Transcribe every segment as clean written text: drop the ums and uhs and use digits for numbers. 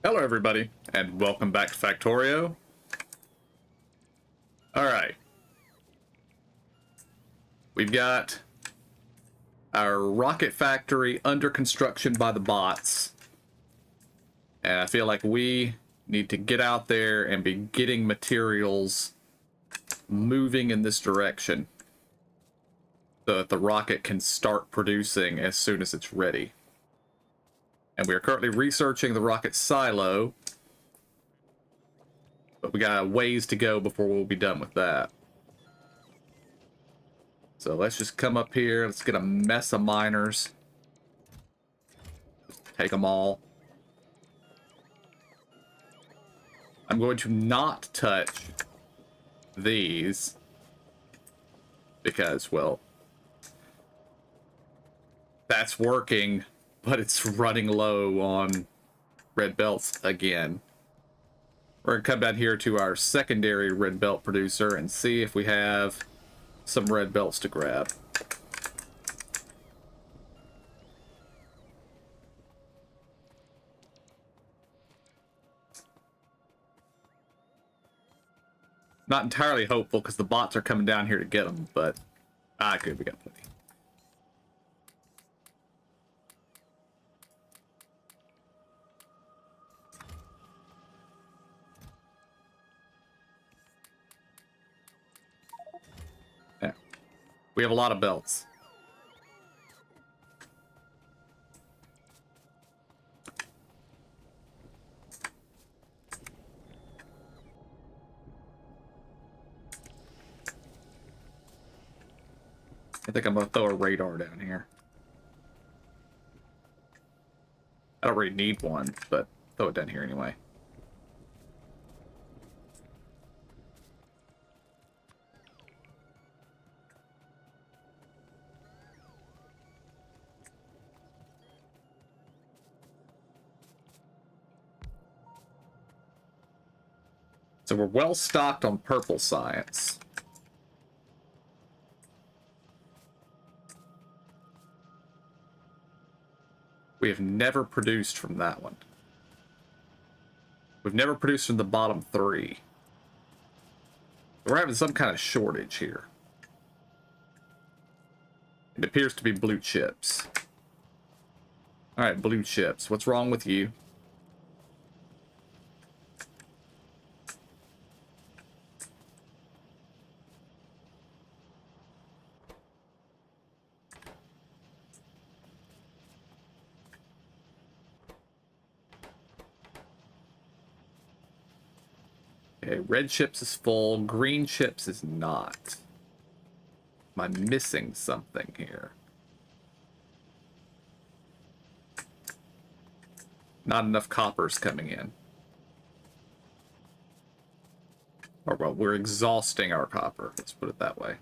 Hello everybody, and welcome back to Factorio. Alright. We've got our rocket factory under construction by the bots. And I feel like we need to get out there and be getting materials moving in this direction, so that the rocket can start producing as soon as it's ready. And we are currently researching the rocket silo, but we got a ways to go before we'll be done with that. So let's just come up here. Let's get a mess of miners. Take them all. I'm going to not touch these because, well, that's working, but it's running low on red belts again. We're going to come down here to our secondary red belt producer and see if we have some red belts to grab. Not entirely hopeful because the bots are coming down here to get them, but good, we got plenty. Yeah. We have a lot of belts. I think I'm gonna throw a radar down here. I don't really need one, but throw it down here anyway. So we're well stocked on purple science. We have never produced from that one. We've never produced from the bottom three. We're having some kind of shortage here. It appears to be blue chips. Alright, blue chips. What's wrong with you? Okay, red chips is full, green chips is not. Am I missing something here? Not enough copper's coming in. Or, well, we're exhausting our copper. Let's put it that way.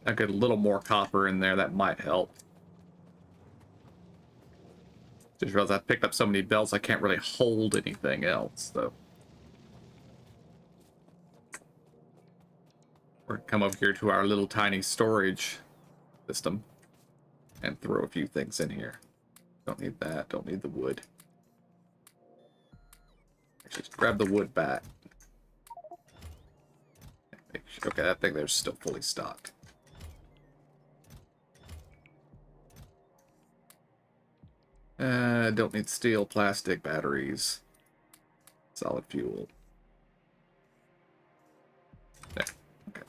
I get a little more copper in there, that might help. Just realized I picked up so many belts I can't really hold anything else, though. We're gonna come over here to our little tiny storage system and throw a few things in here. Don't need that, don't need the wood. Actually, just grab the wood back. Okay, that thing there's still fully stocked. Don't need steel, plastic, batteries, solid fuel. There. Okay.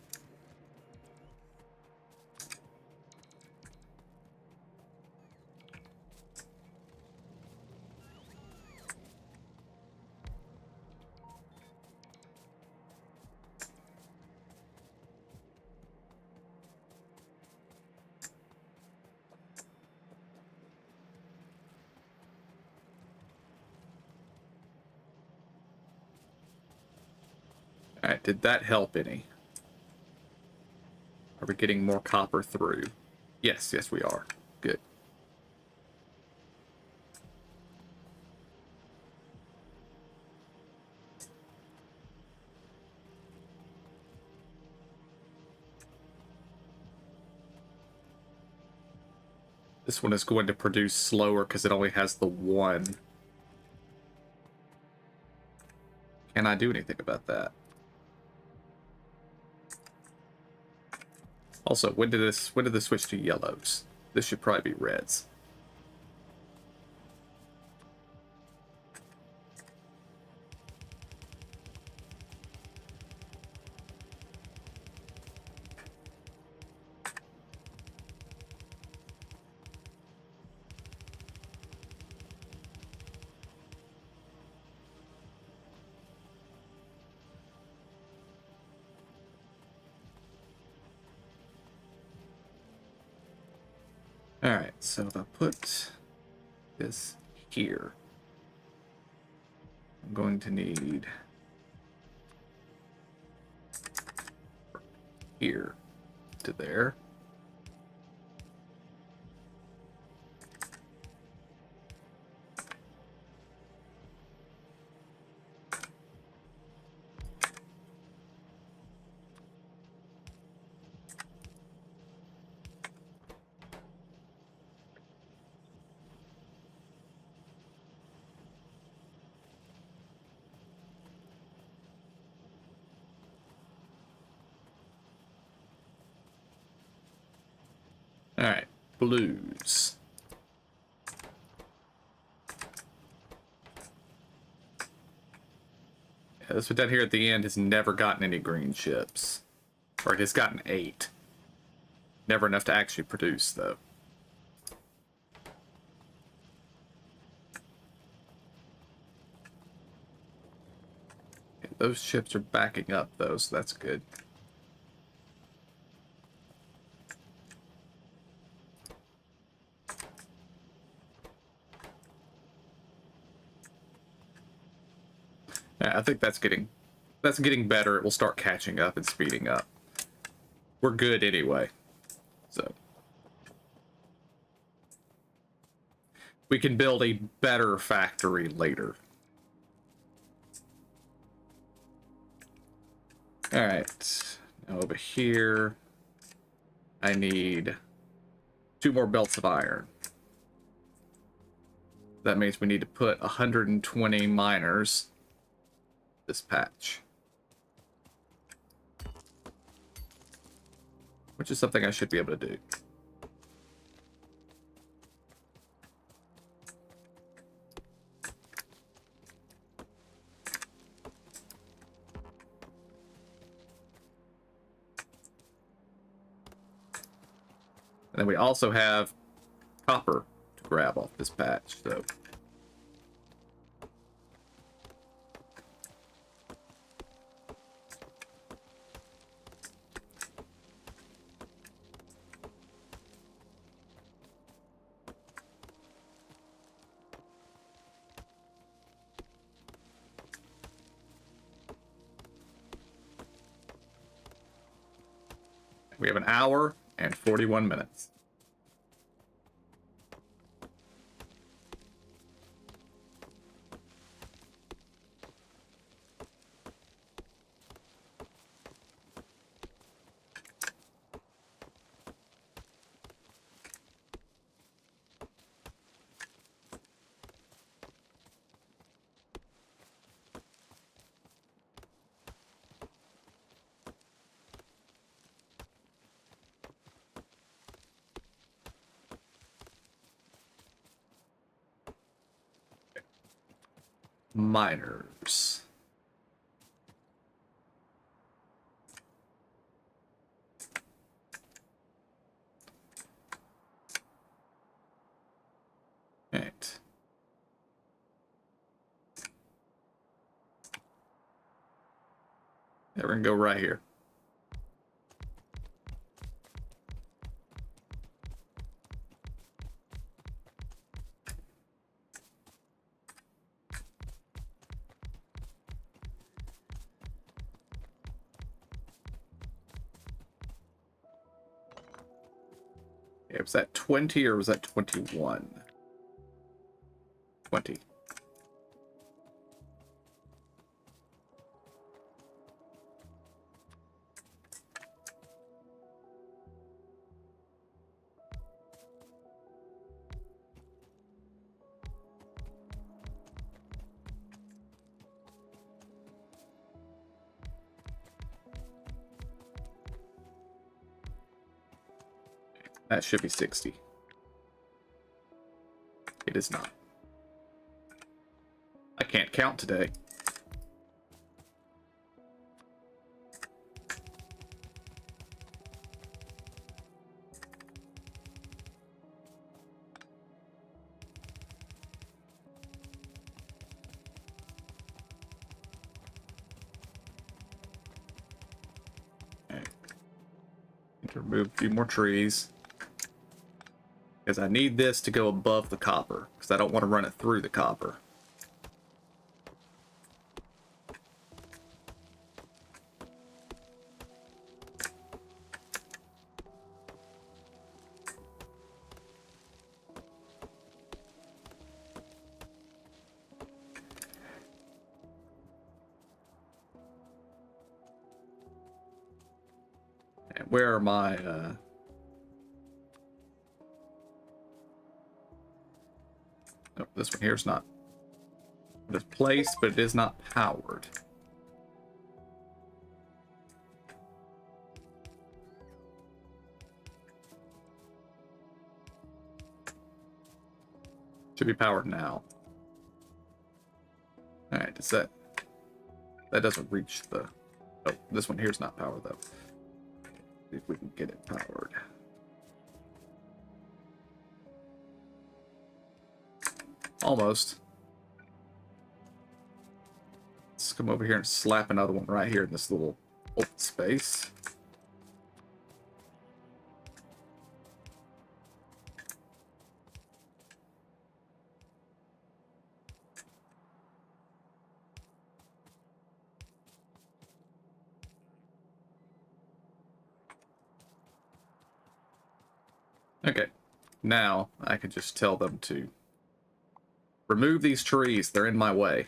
Alright, did that help any? Are we getting more copper through? Yes, yes we are. This one is going to produce slower because it only has the one. Can I do anything about that? Also, when did this switch to yellows? This should probably be reds. Alright, so if I put this here, I'm going to need here to there. Alright, blues. Yeah, this one down here at the end has never gotten any green chips. Or it has gotten 8. Never enough to actually produce, though. Okay, those chips are backing up, though, so that's good. Yeah, I think that's getting better. It will start catching up and speeding up. We're good anyway. So we can build a better factory later. All right. Now over here, I need 2 more belts of iron. That means we need to put 120 miners this patch. Which is something I should be able to do. And then we also have copper to grab off this patch, so. We have an hour and 41 minutes. Miners. Right. Yeah, we're gonna go right here. Yeah, was that 20 or was that 21? 20. That should be 60. It is not. I can't count today. Okay. Need to remove a few more trees. Because I need this to go above the copper. Because I don't want to run it through the copper. And where are my... Oh, this one here is not... It is placed, but it is not powered. Should be powered now. Alright, does that... That doesn't reach the... Oh, this one here is not powered, though. See if we can get it powered. Almost. Let's come over here and slap another one right here in this little open space. Okay, now I can just tell them to remove these trees. They're in my way.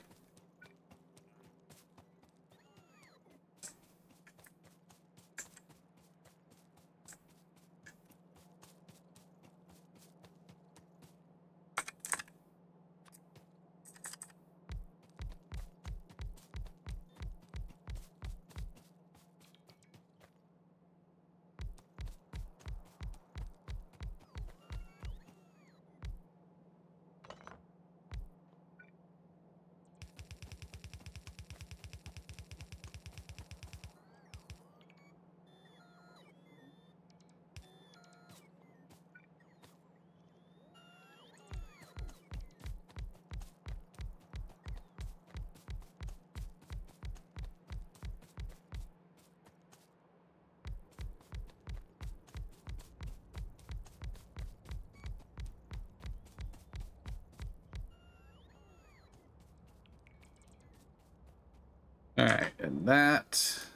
Alright, and that's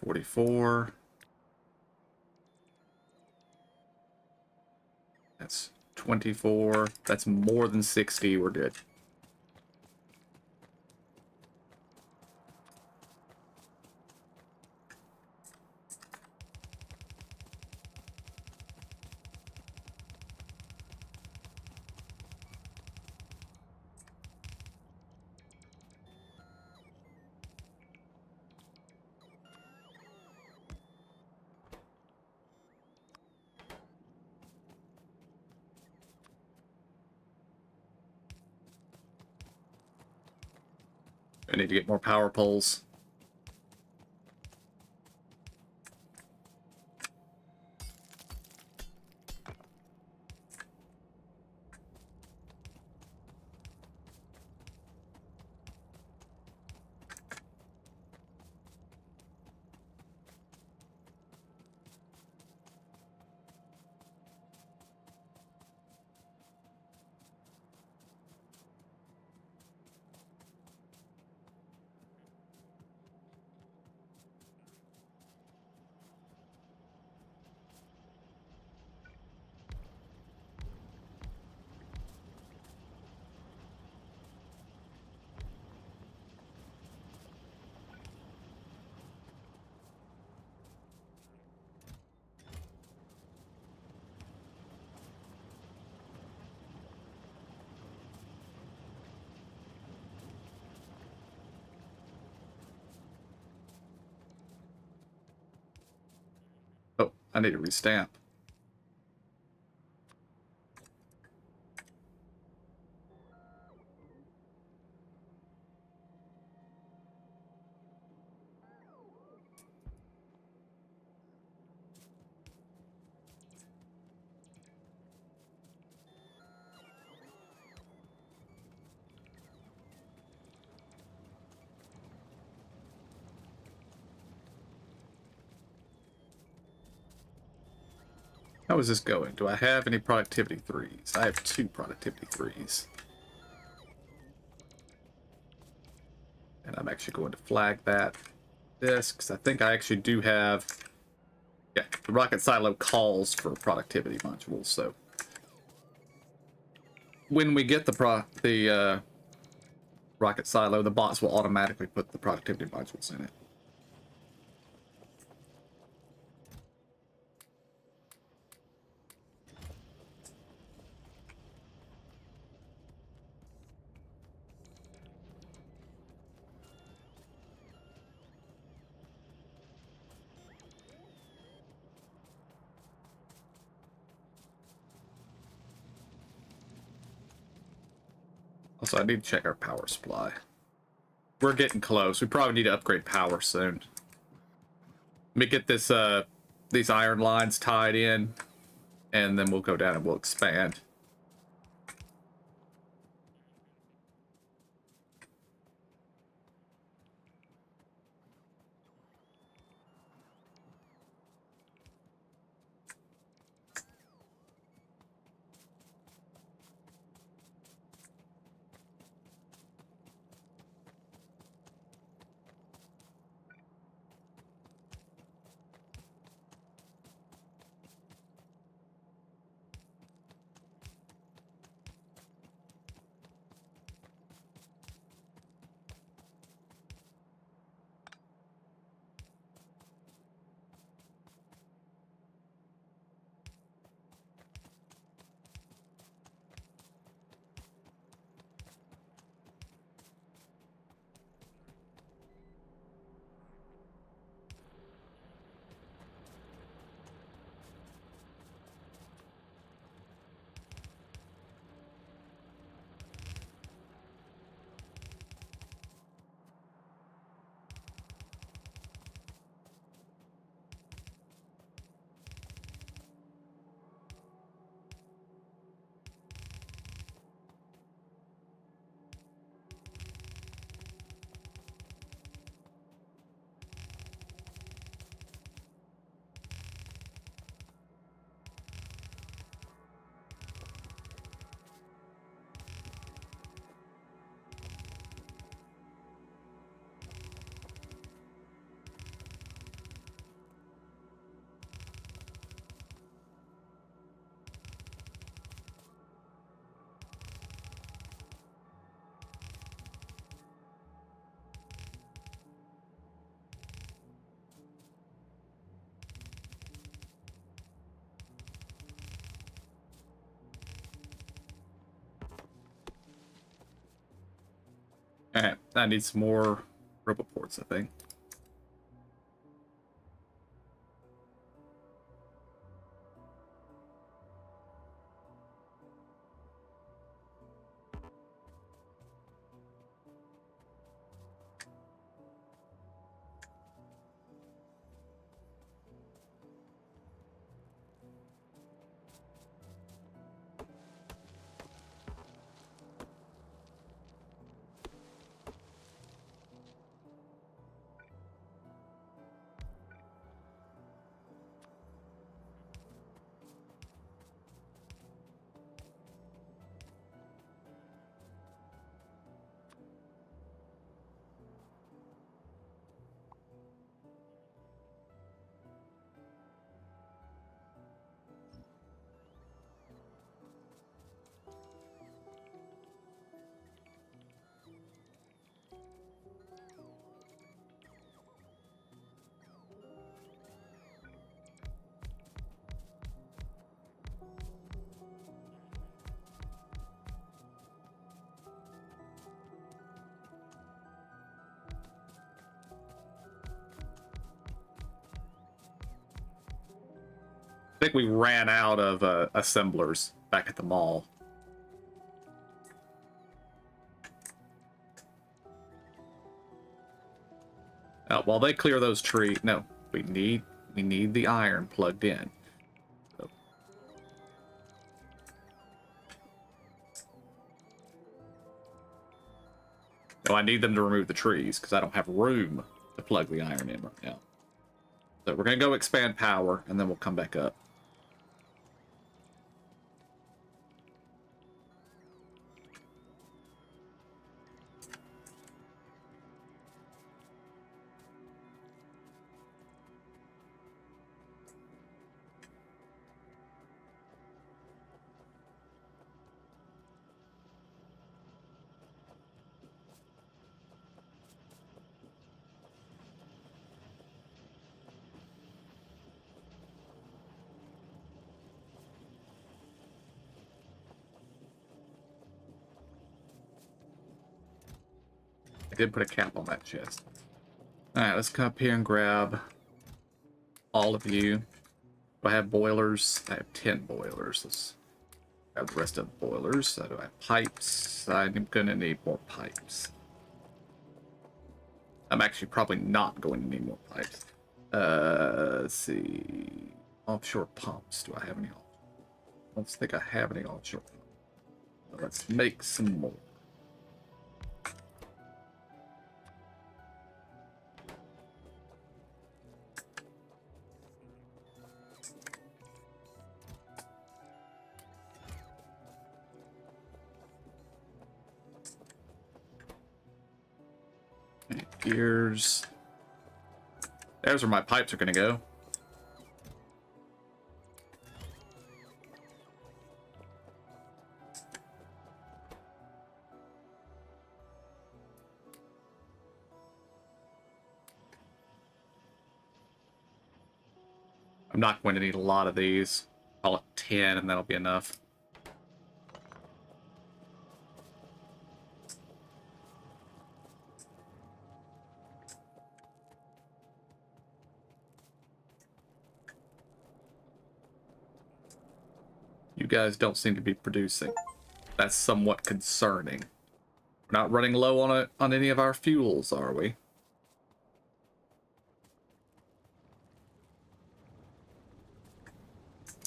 44. That's 24. That's more than 60. We're good. I need to get more power poles. I need to restamp. How is this going? Do I have any productivity 3s? I have 2 productivity 3s. And I'm actually going to flag this, because I think I actually do have... Yeah, the rocket silo calls for productivity modules, so... When we get the rocket silo, the bots will automatically put the productivity modules in it. Also, I need to check our power supply. We're getting close. We probably need to upgrade power soon. Let me get this these iron lines tied in, and then we'll go down and we'll expand. Alright, I need some more roboports, I think. think we ran out of assemblers back at the mall. While they clear those trees, no, we need the iron plugged in. So. No, I need them to remove the trees because I don't have room to plug the iron in right now. So we're gonna go expand power, and then we'll come back up. I did put a cap on that chest. Alright, let's come up here and grab all of you. Do I have boilers? I have 10 boilers. Let's grab the rest of the boilers. So do I have pipes? I'm gonna need more pipes. I'm actually probably not going to need more pipes. Let's see. Offshore pumps. Do I have any? I don't think I have any offshore pumps. Let's make some more. Gears. There's where my pipes are going to go. I'm not going to need a lot of these. Call it 10 and that'll be enough. You guys don't seem to be producing. That's somewhat concerning. We're not running low on any of our fuels, are we?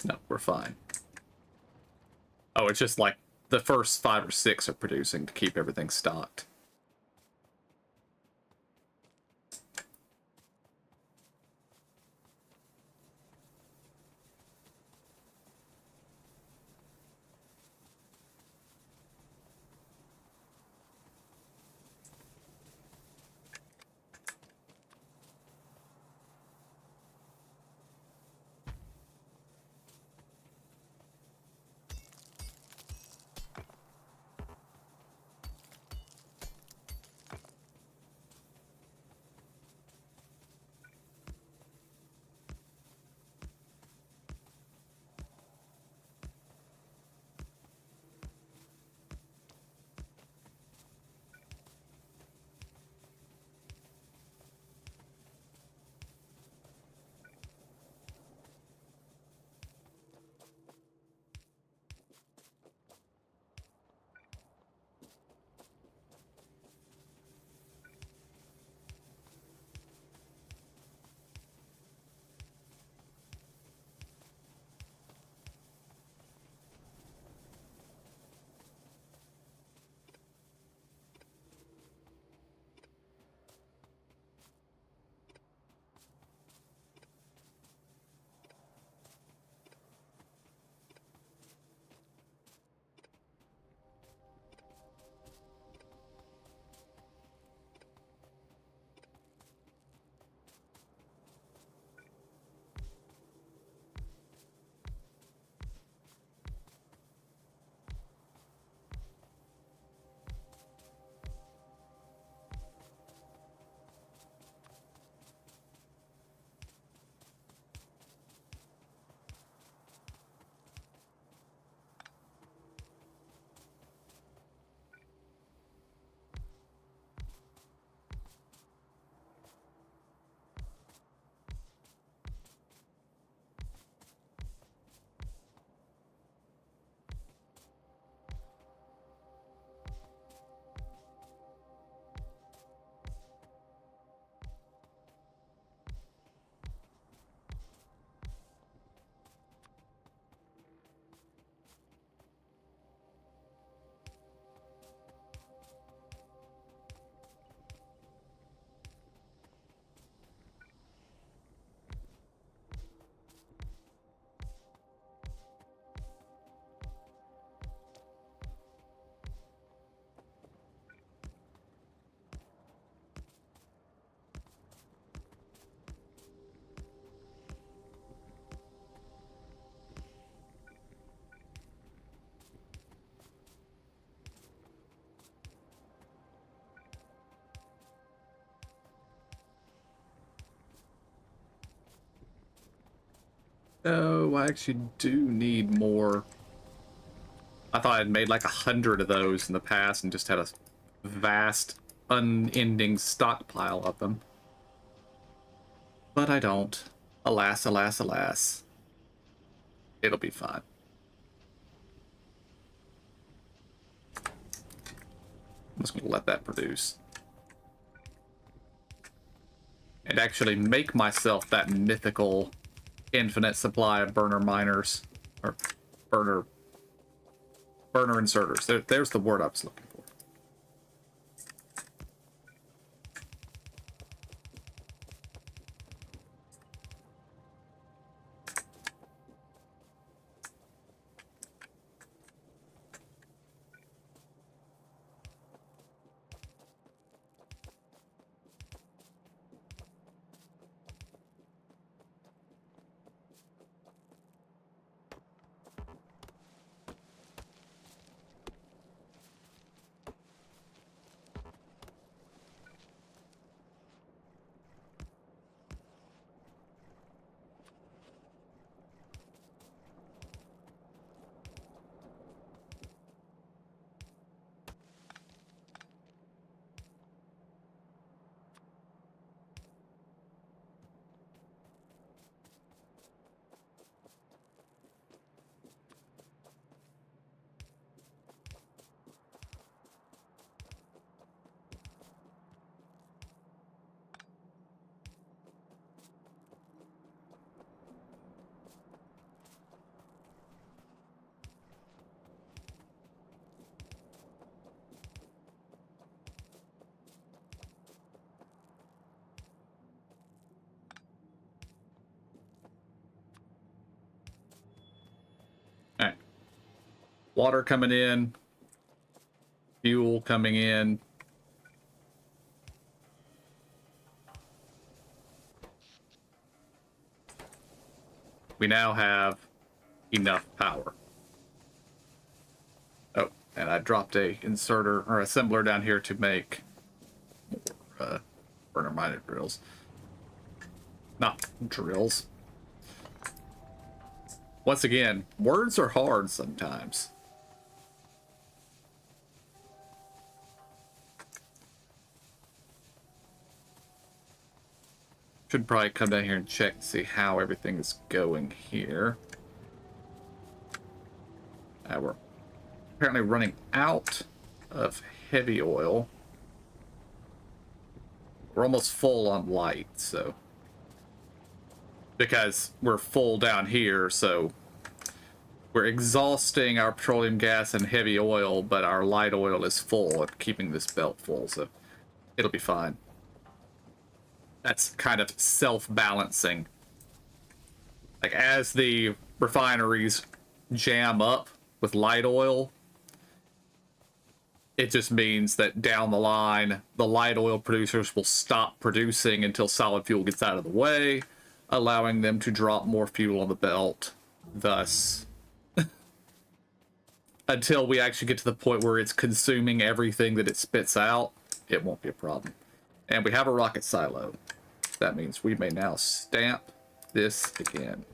No, we're fine. Oh, it's just like the first 5 or 6 are producing to keep everything stocked. Oh, I actually do need more. I thought I'd made like 100 of those in the past and just had a vast, unending stockpile of them. But I don't. Alas, alas, alas. It'll be fine. I'm just gonna let that produce. And actually make myself that mythical infinite supply of burner miners. Or burner inserters. There's the word I was looking for. Alright. Water coming in. Fuel coming in. We now have enough power. Oh, and I dropped a inserter or assembler down here to make more burner miner drills. Not drills. Once again, words are hard sometimes. Should probably come down here and check to see how everything is going here. We're apparently running out of heavy oil. We're almost full on light, so... Because we're full down here, so... We're exhausting our petroleum gas and heavy oil, but our light oil is full and keeping this belt full, so... It'll be fine. That's kind of self-balancing. Like, as the refineries jam up with light oil, it just means that down the line, the light oil producers will stop producing until solid fuel gets out of the way, allowing them to drop more fuel on the belt. Thus, until we actually get to the point where it's consuming everything that it spits out, it won't be a problem. And we have a rocket silo. That means we may now stamp this again.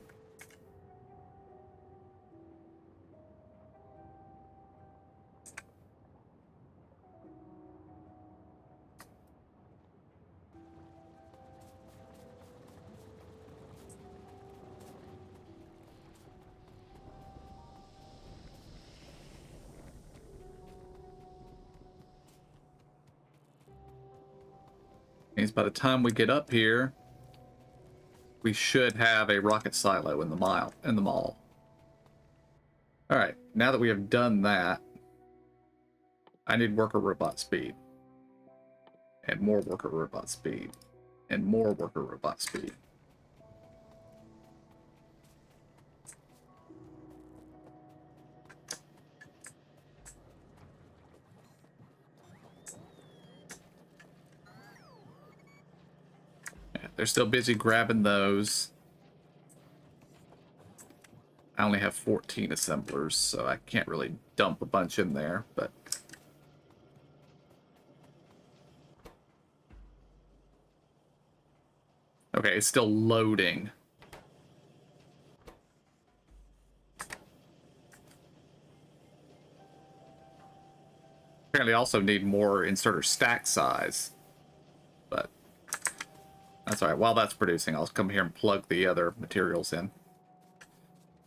Means by the time we get up here, we should have a rocket silo in the mall. All right, now that we have done that, I need worker robot speed, and more worker robot speed, and more worker robot speed. Yeah, they're still busy grabbing those. I only have 14 assemblers, so I can't really dump a bunch in there, but... Okay, it's still loading. apparently also need more inserter stack size. But that's all right. While that's producing, I'll come here and plug the other materials in.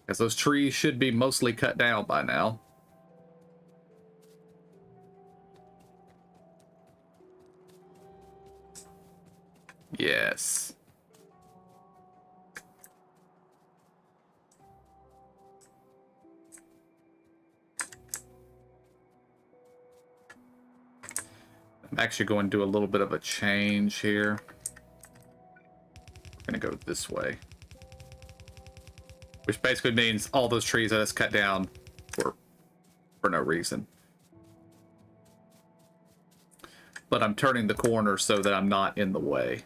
Because those trees should be mostly cut down by now. Yes. I'm actually going to do a little bit of a change here. We're going to go this way. Which basically means all those trees I just cut down for no reason. But I'm turning the corner so that I'm not in the way.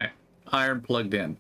Okay. Iron plugged in.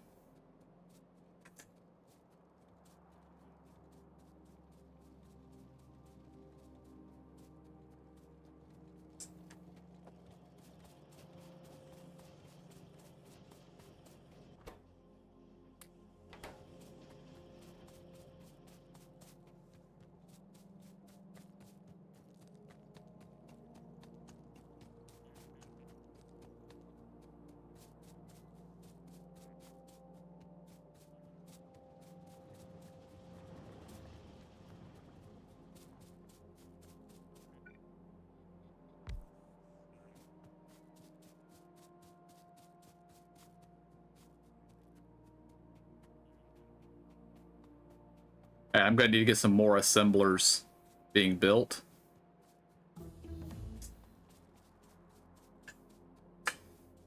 I'm going to need to get some more assemblers being built.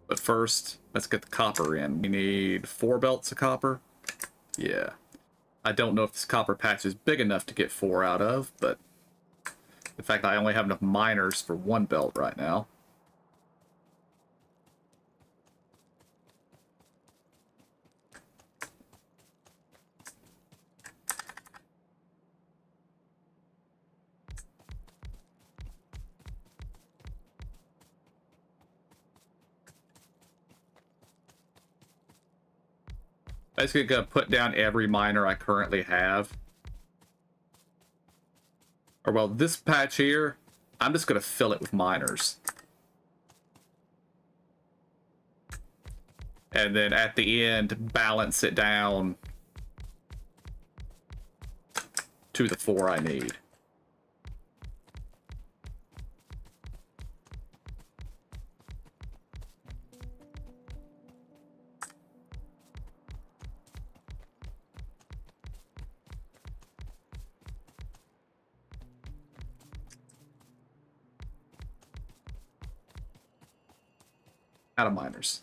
But first, let's get the copper in. We need 4 belts of copper. Yeah. I don't know if this copper patch is big enough to get 4 out of, but in fact, I only have enough miners for 1 belt right now. Basically, gonna put down every miner I currently have. Or well, this patch here, I'm just gonna fill it with miners. And then at the end, balance it down to the 4 I need. Out of miners.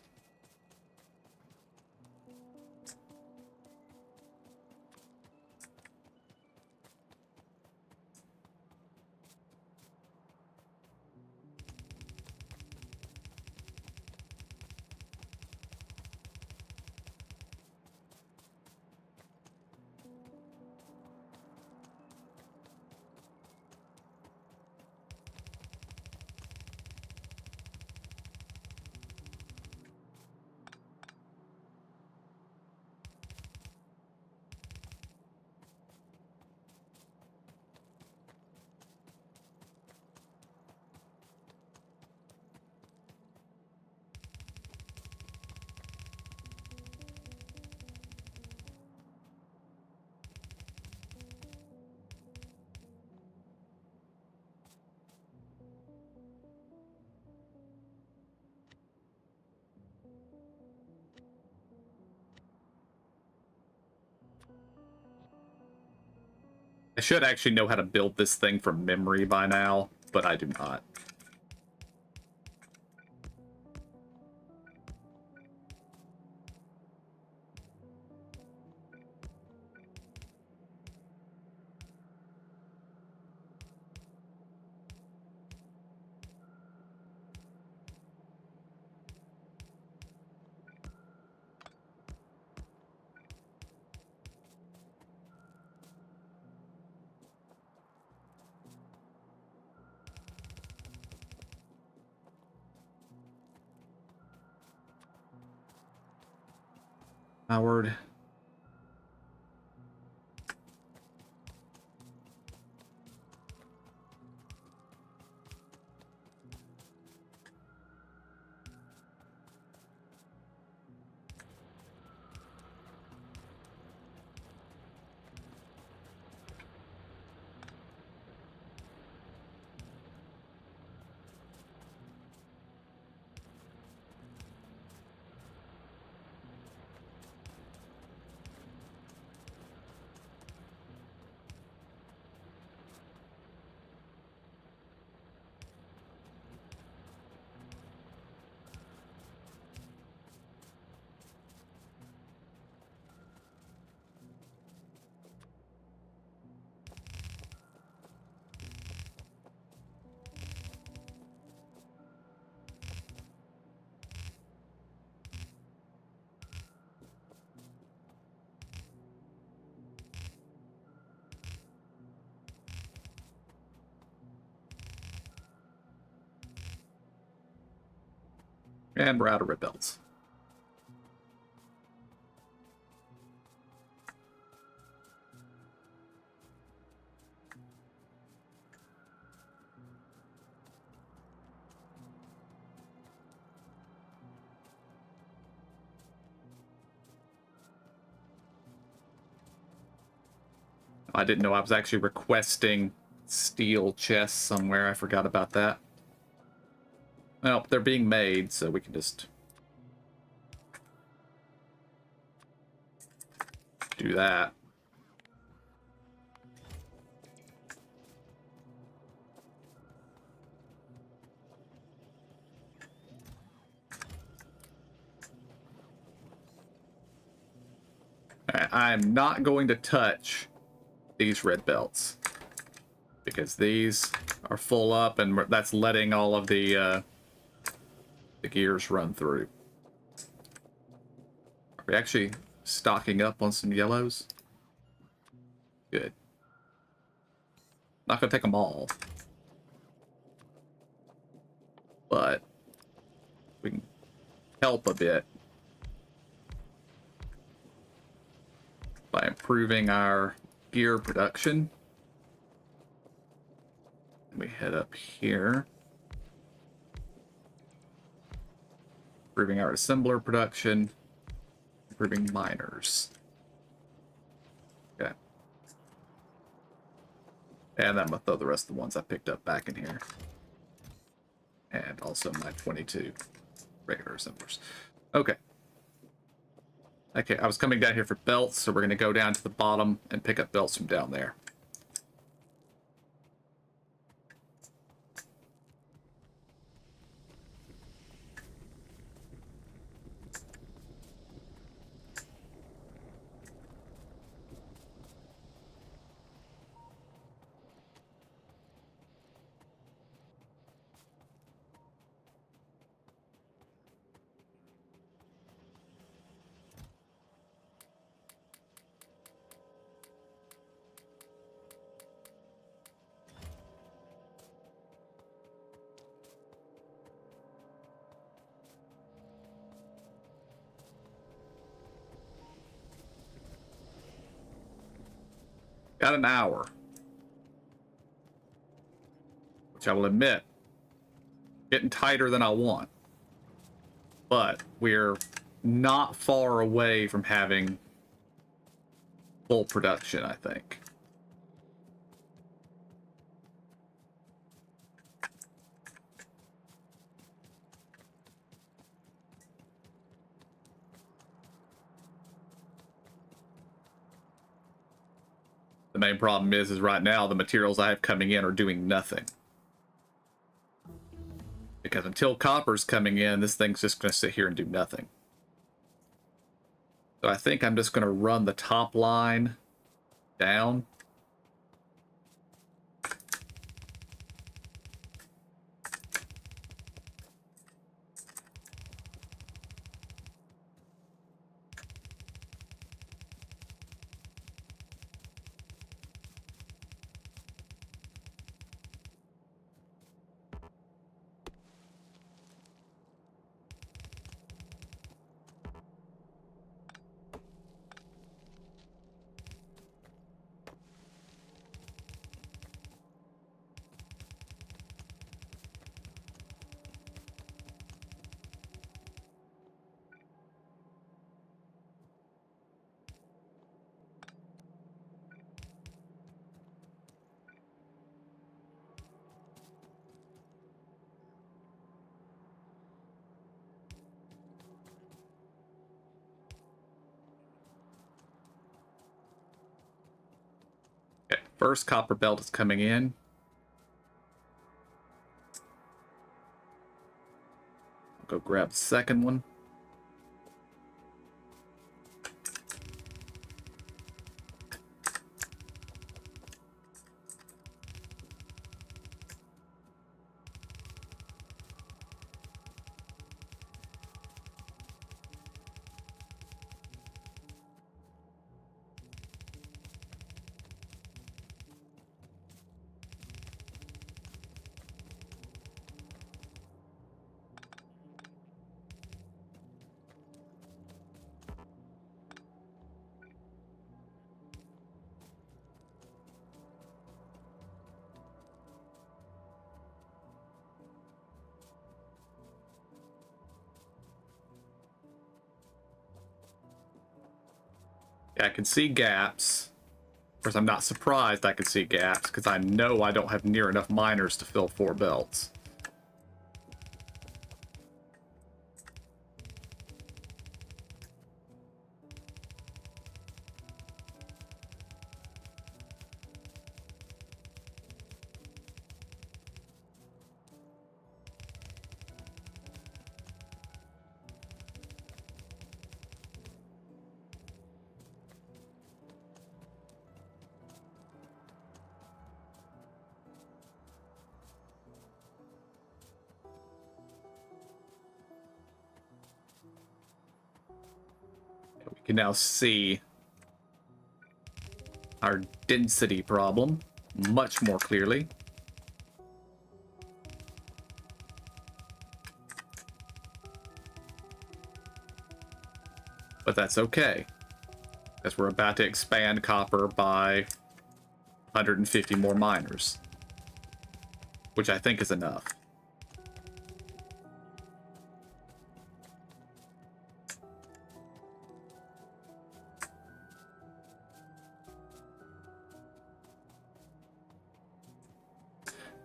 I should actually know how to build this thing from memory by now, but I do not. Howard. And we're out of red belts. I didn't know I was actually requesting steel chests somewhere. I forgot about that. Well, they're being made, so we can just do that. I'm not going to touch these red belts because these are full up, and that's letting all of the gears run through. Are we actually stocking up on some yellows? Good. Not gonna take them all, but we can help a bit by improving our gear production. We head up here, improving our assembler production, improving miners. Okay. And I'm gonna throw the rest of the ones I picked up back in here. And also my 22 regular assemblers. Okay. Okay, I was coming down here for belts, so we're gonna go down to the bottom and pick up belts from down there. Got an hour. Which I will admit, getting tighter than I want. But we're not far away from having full production, I think. The main problem is right now the materials I have coming in are doing nothing. Because until copper's coming in, this thing's just going to sit here and do nothing. So I think I'm just going to run the top line down. Okay, first copper belt is coming in. I'll go grab the second one. I can see gaps. Of course, I'm not surprised I can see gaps, because I know I don't have near enough miners to fill 4 belts. We can now see our density problem much more clearly. But that's okay, because we're about to expand copper by 150 more miners, which I think is enough.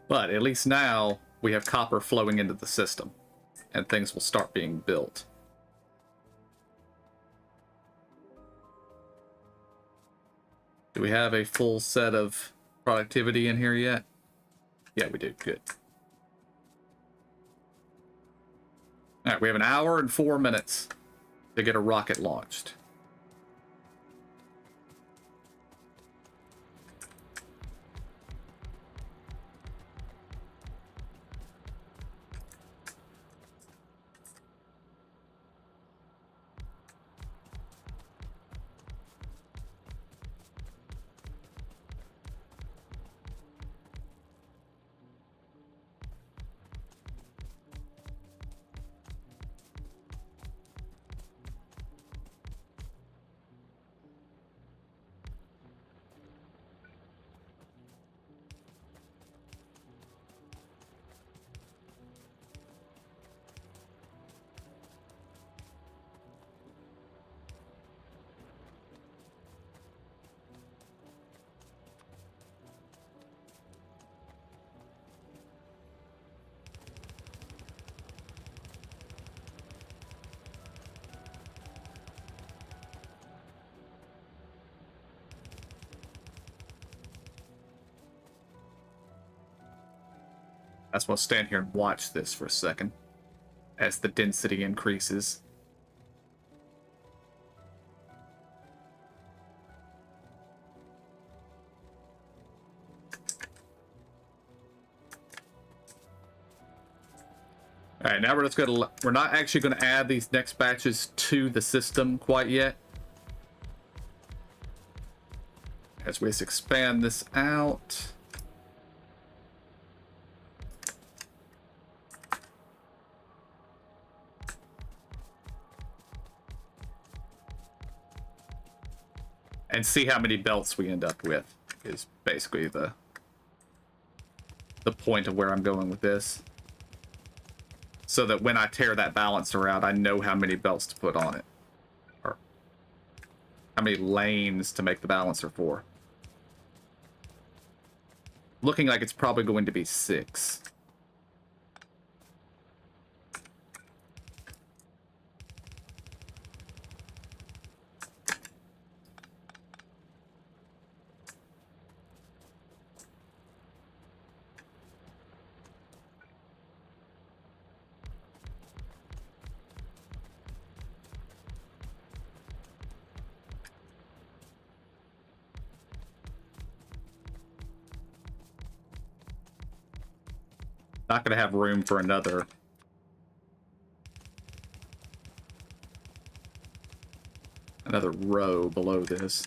But at least now we have copper flowing into the system, and things will start being built. Do we have a full set of productivity in here yet? Yeah, we do. Good. All right, we have an hour and 4 minutes to get a rocket launched. I just want to stand here and watch this for a second as the density increases. All right, now we're just gonna, we're not actually gonna add these next batches to the system quite yet. As we just expand this out. And see how many belts we end up with is basically the point of where I'm going with this. So that when I tear that balancer out, I know how many belts to put on it. Or how many lanes to make the balancer for. Looking like it's probably going to be 6. Not going to have room for another row below this.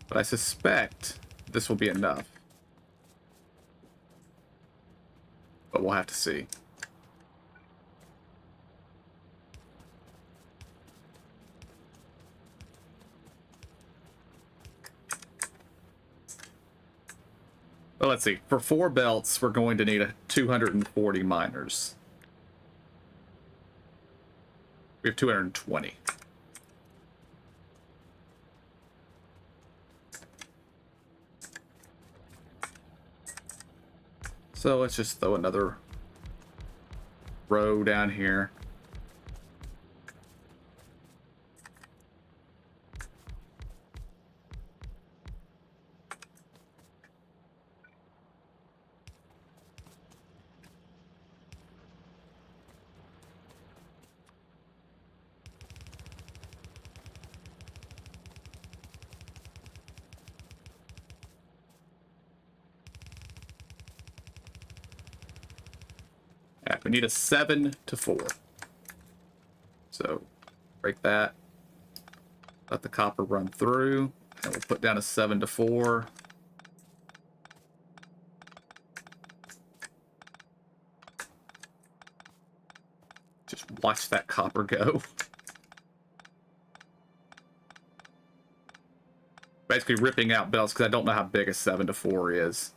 But I suspect this will be enough. But we'll have to see. Well, let's see. For 4 belts, we're going to need 240 miners. We have 220. So let's just throw another row down here. We need a 7 to 4. So break that. Let the copper run through. And we'll put down a 7 to 4. Just watch that copper go. Basically ripping out belts because I don't know how big a 7 to 4 is.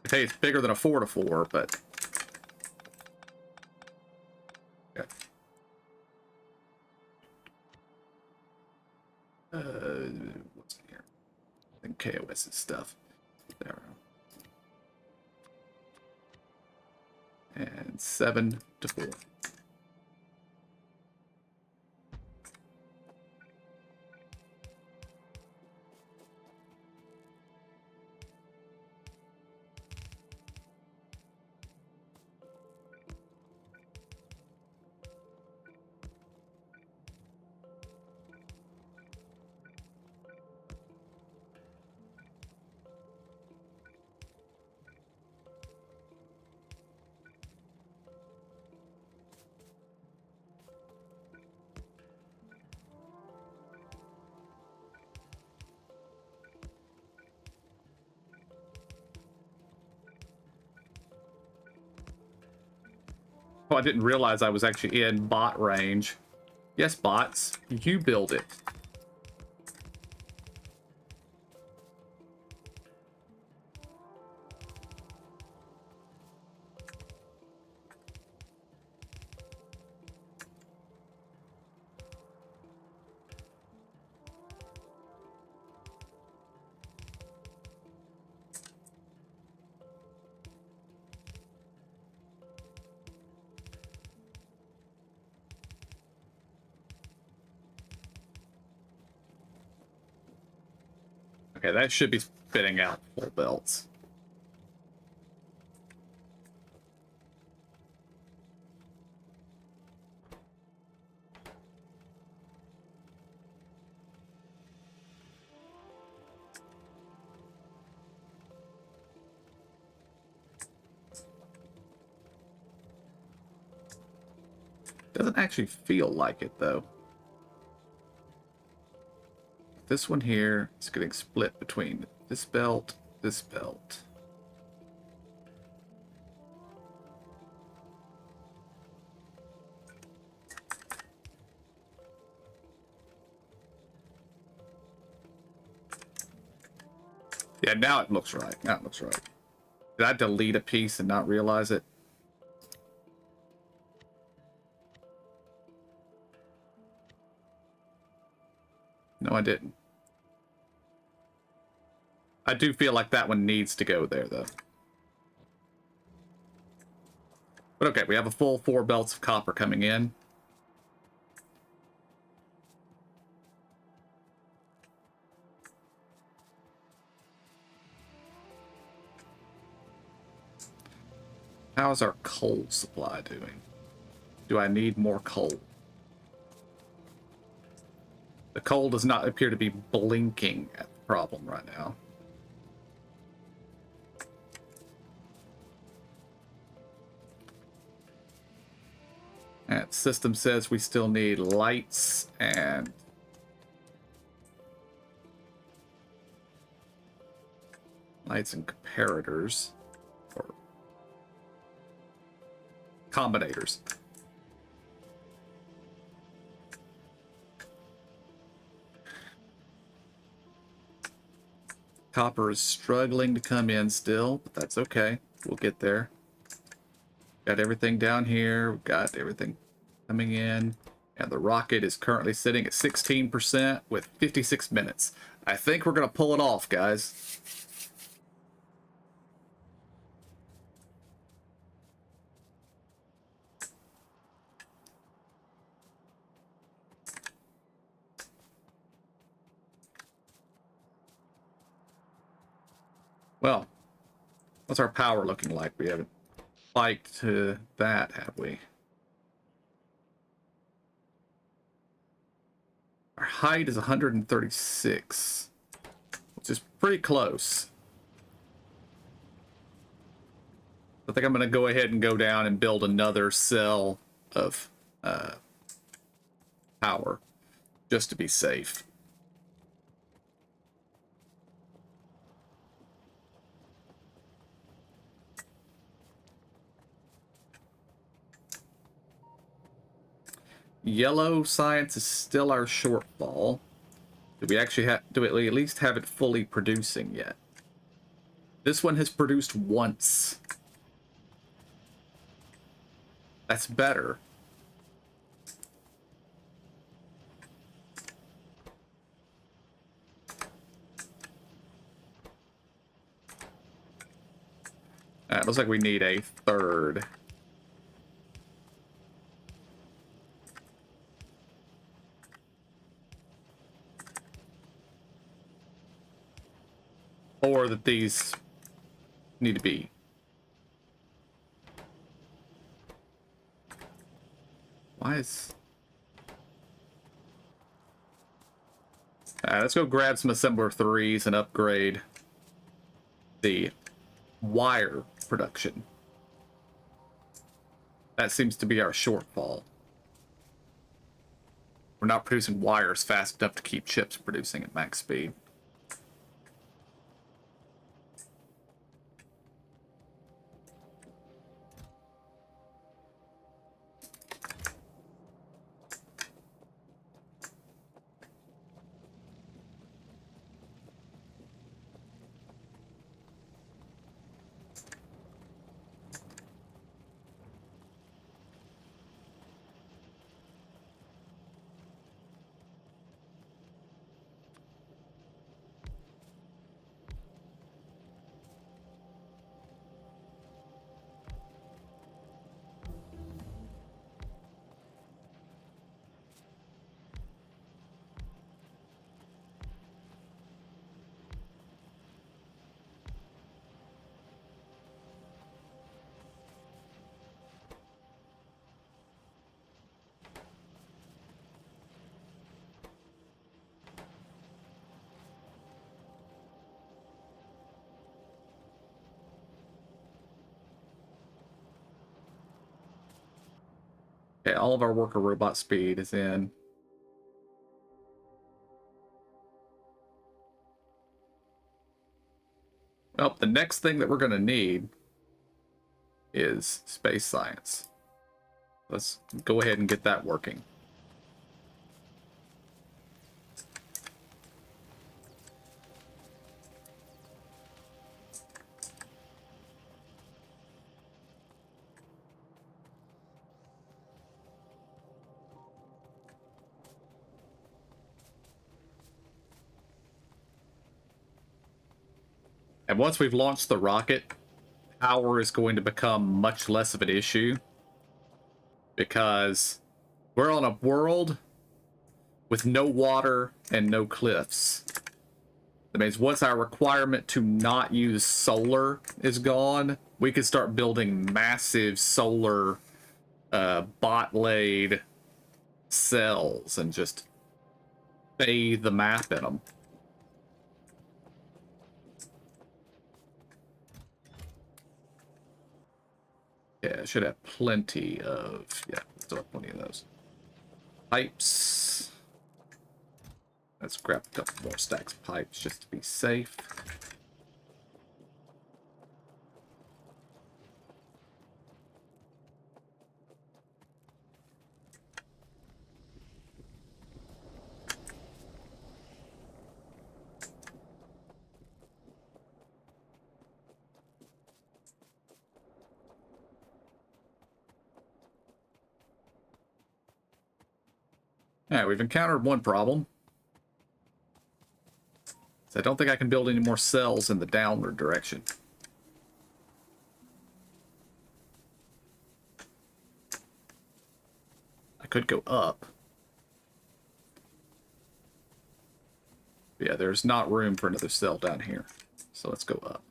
I tell you it's bigger than a 4 to 4, but okay. What's in here? I think KOS's stuff. There. And 7 to 4. Oh, I didn't realize I was actually in bot range. Yes, bots, you build it. Okay, that should be spitting out full belts. Doesn't actually feel like it, though. This one here is getting split between this belt, this belt. Yeah, now it looks right. Now it looks right. Did I delete a piece and not realize it? No, I didn't. I do feel like that one needs to go there, though. But okay, we have a full 4 belts of copper coming in. How's our coal supply doing? Do I need more coal? The coal does not appear to be blinking at the problem right now. And system says we still need lights and comparators or combinators. Copper is struggling to come in still, but that's okay. We'll get there. Got everything down here. We've got everything coming in. And the rocket is currently sitting at 16% with 56 minutes. I think we're going to pull it off, guys. Well, what's our power looking like? We haven't spiked to that, have we? Our height is 136, which is pretty close. I think I'm going to go ahead and go down and build another cell of power, just to be safe. Yellow science is still our shortfall. Do we actually have, do we at least have it fully producing yet? This one has produced once. That's better. It looks like we need a third. Or that these need to be. Why is... let's go grab some assembler 3s and upgrade the wire production. That seems to be our shortfall. We're not producing wires fast enough to keep chips producing at max speed. Okay, all of our worker robot speed is in. Well, the next thing that we're going to need is space science. Let's go ahead and get that working. And once we've launched the rocket, power is going to become much less of an issue because we're on a world with no water and no cliffs. That means once our requirement to not use solar is gone, we can start building massive solar bot-laid cells and just bathe the map in them. Yeah, should have plenty of... Yeah, still have plenty of those. Pipes. Let's grab a couple more stacks of pipes just to be safe. Alright, we've encountered one problem. So I don't think I can build any more cells in the downward direction. I could go up. But yeah, there's not room for another cell down here. So let's go up.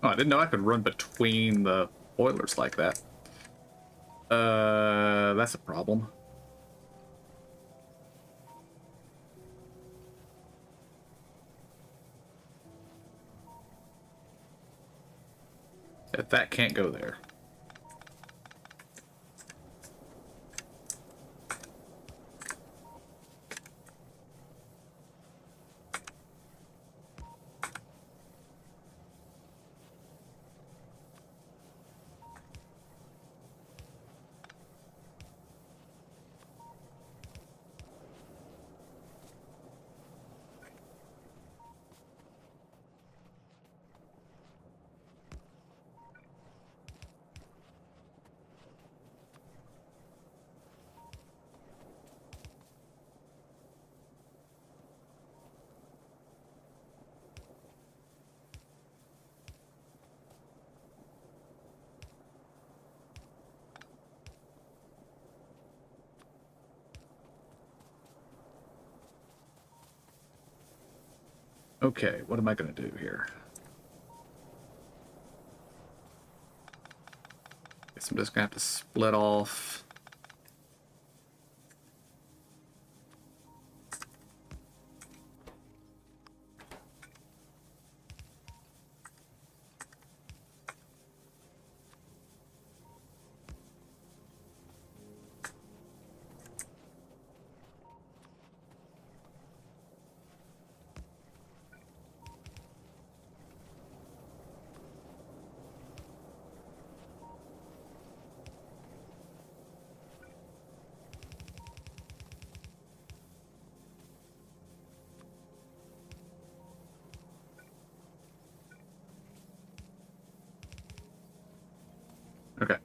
Oh, I didn't know I could run between the boilers like that. That's a problem. That can't go there. Okay, what am I going to do here? Guess I'm just going to have to split off. Okay.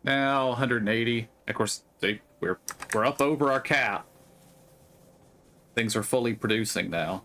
Now 180. Of course, we're up over our cap. Things are fully producing now.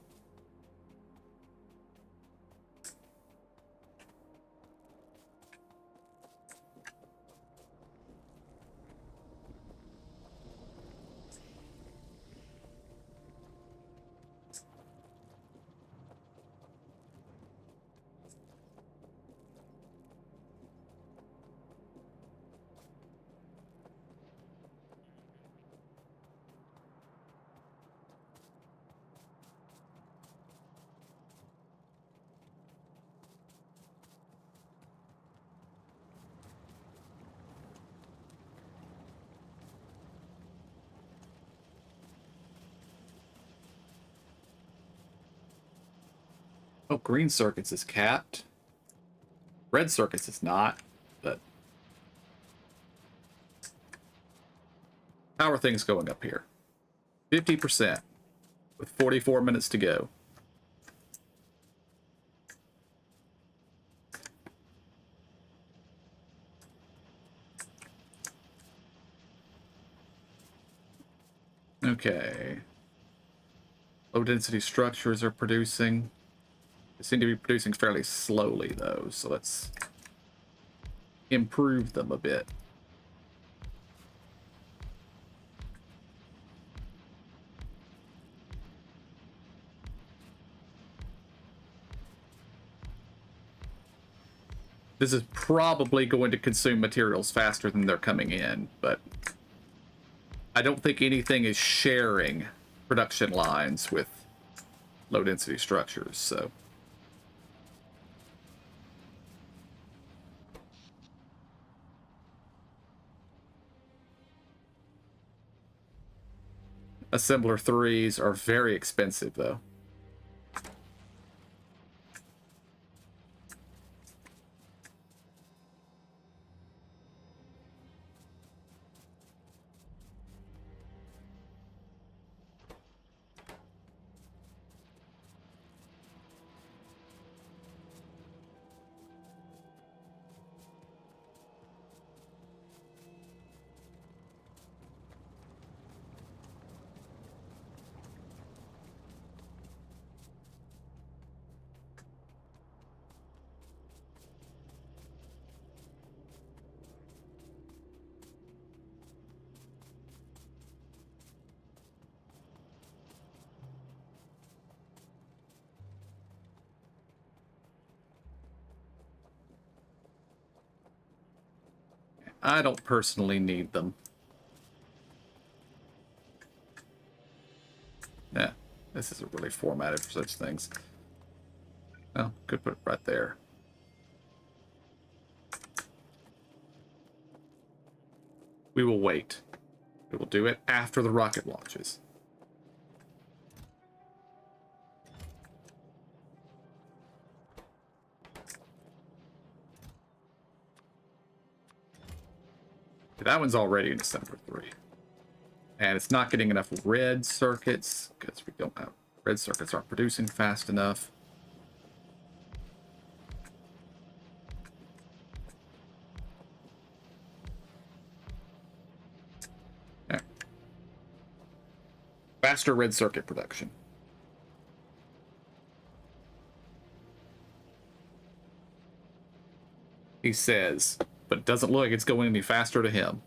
Oh, green circuits is capped. Red circuits is not, but how are things going up here? 50% with 44 minutes to go. Okay. Low density structures are producing. They seem to be producing fairly slowly though, so let's improve them a bit. This is probably going to consume materials faster than they're coming in, but I don't think anything is sharing production lines with low density structures, so. Assembler 3s are very expensive though. I don't personally need them. Yeah, this isn't really formatted for such things. Well, could put it right there. We will wait. We will do it after the rocket launches. That one's already in December 3. And it's not getting enough red circuits because we don't have red circuits aren't producing fast enough. Yeah. Faster red circuit production. He says, but it doesn't look like it's going any faster to him.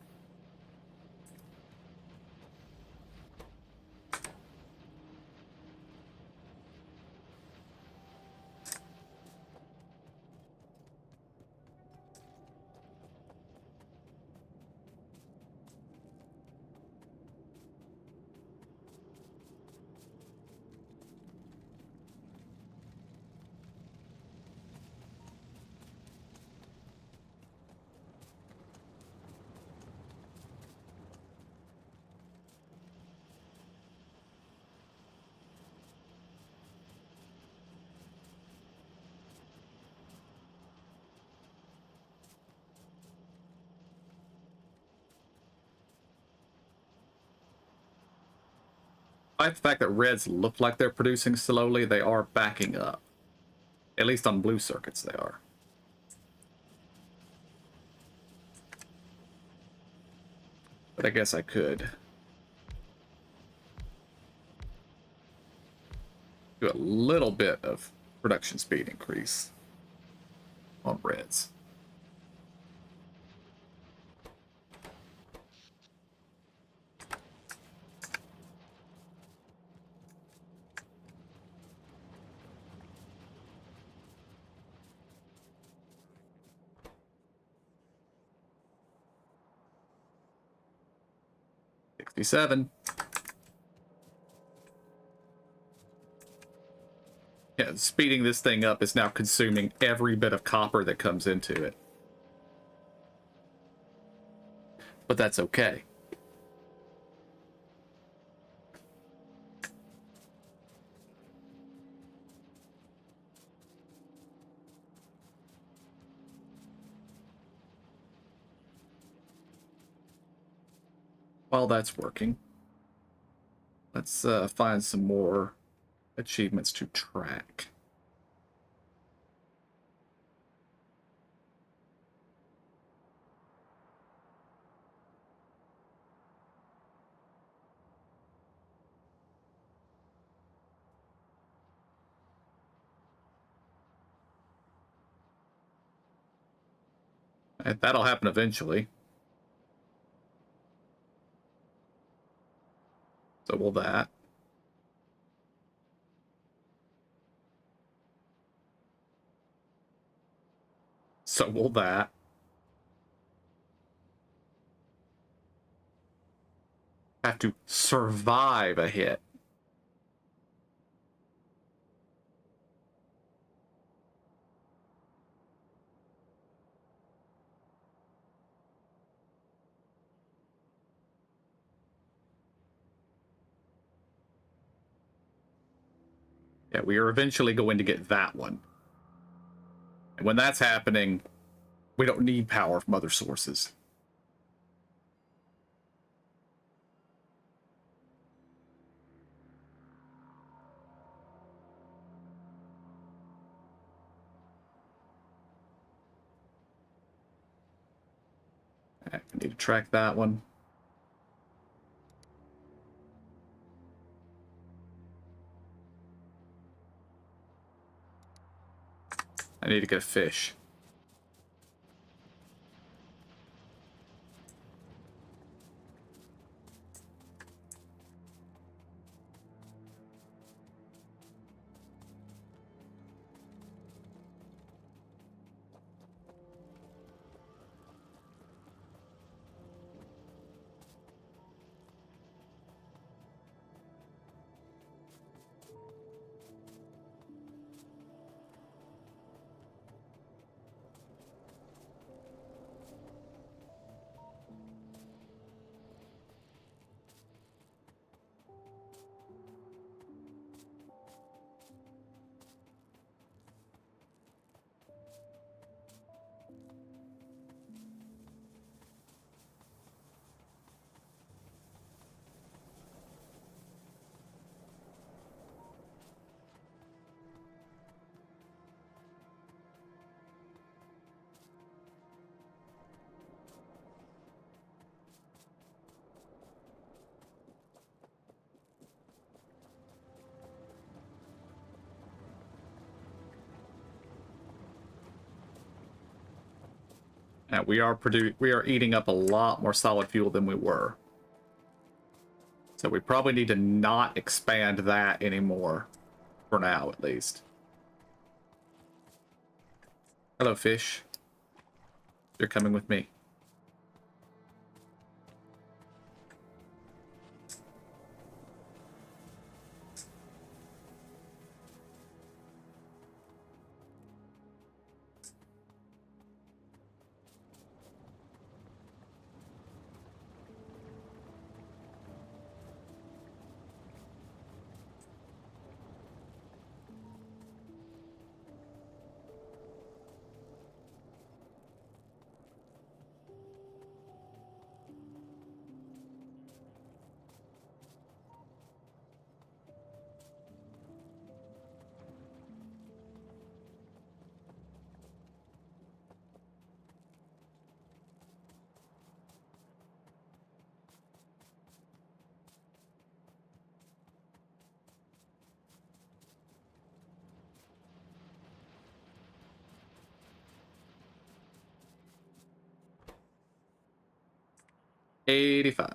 Despite the fact that reds look like they're producing slowly, they are backing up. At least on blue circuits, they are. But I guess I could do a little bit of production speed increase on reds. $67. Yeah, speeding this thing up is now consuming every bit of copper that comes into it. But that's okay. While that's working, let's find some more achievements to track. And that'll happen eventually. So will that. So will that. Have to survive a hit. Yeah, we are eventually going to get that one. And when that's happening, we don't need power from other sources. I need to track that one. I need to get a fish. And we are eating up a lot more solid fuel than we were. So we probably need to not expand that anymore. For now, at least. Hello, fish. You're coming with me. $85.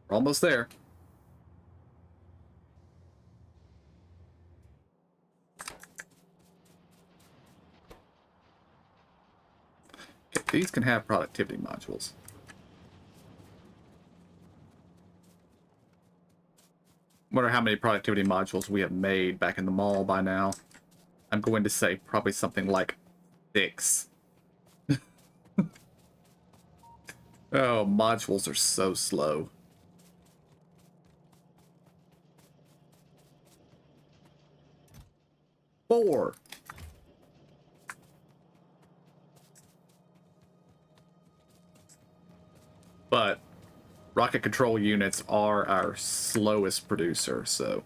We're almost there. Okay, these can have productivity modules. Wonder how many productivity modules we have made back in the mall by now. I'm going to say probably something like 6. Oh, modules are so slow. Four. But rocket control units are our slowest producer, so...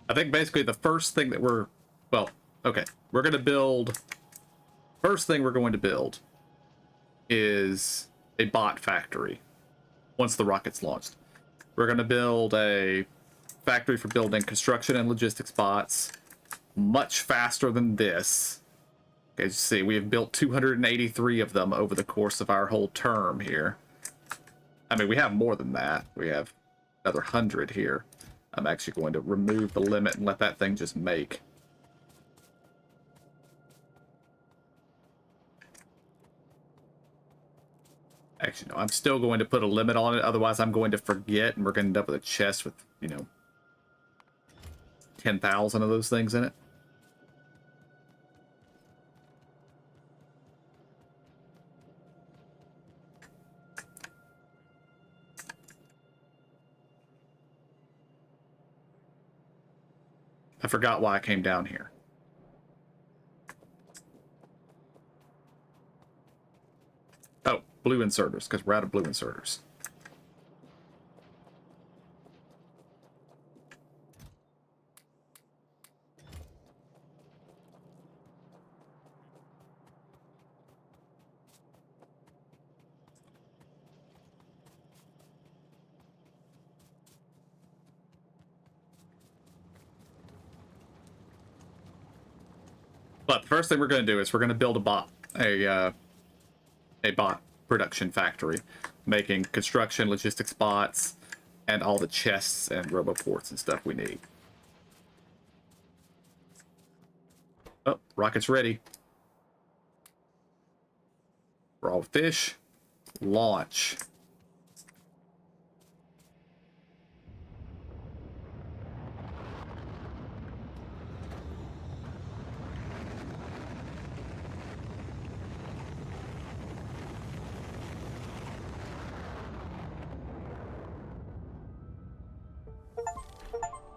I think basically the first thing that we're... Well, okay. We're going to build... First thing we're going to build is a bot factory once the rocket's launched. We're going to build a factory for building construction and logistics bots much faster than this. Okay, as you see, we have built 283 of them over the course of our whole term here. I mean, we have more than that. We have another 100 here. I'm actually going to remove the limit and let that thing just make. Actually, no, I'm still going to put a limit on it. Otherwise, I'm going to forget, and we're going to end up with a chest with, 10,000 of those things in it. I forgot why I came down here. Oh, blue inserters, because we're out of blue inserters. But the first thing we're going to do is we're going to build a bot production factory, making construction, logistics bots, and all the chests and roboports and stuff we need. Oh, rocket's ready. Raw fish, launch.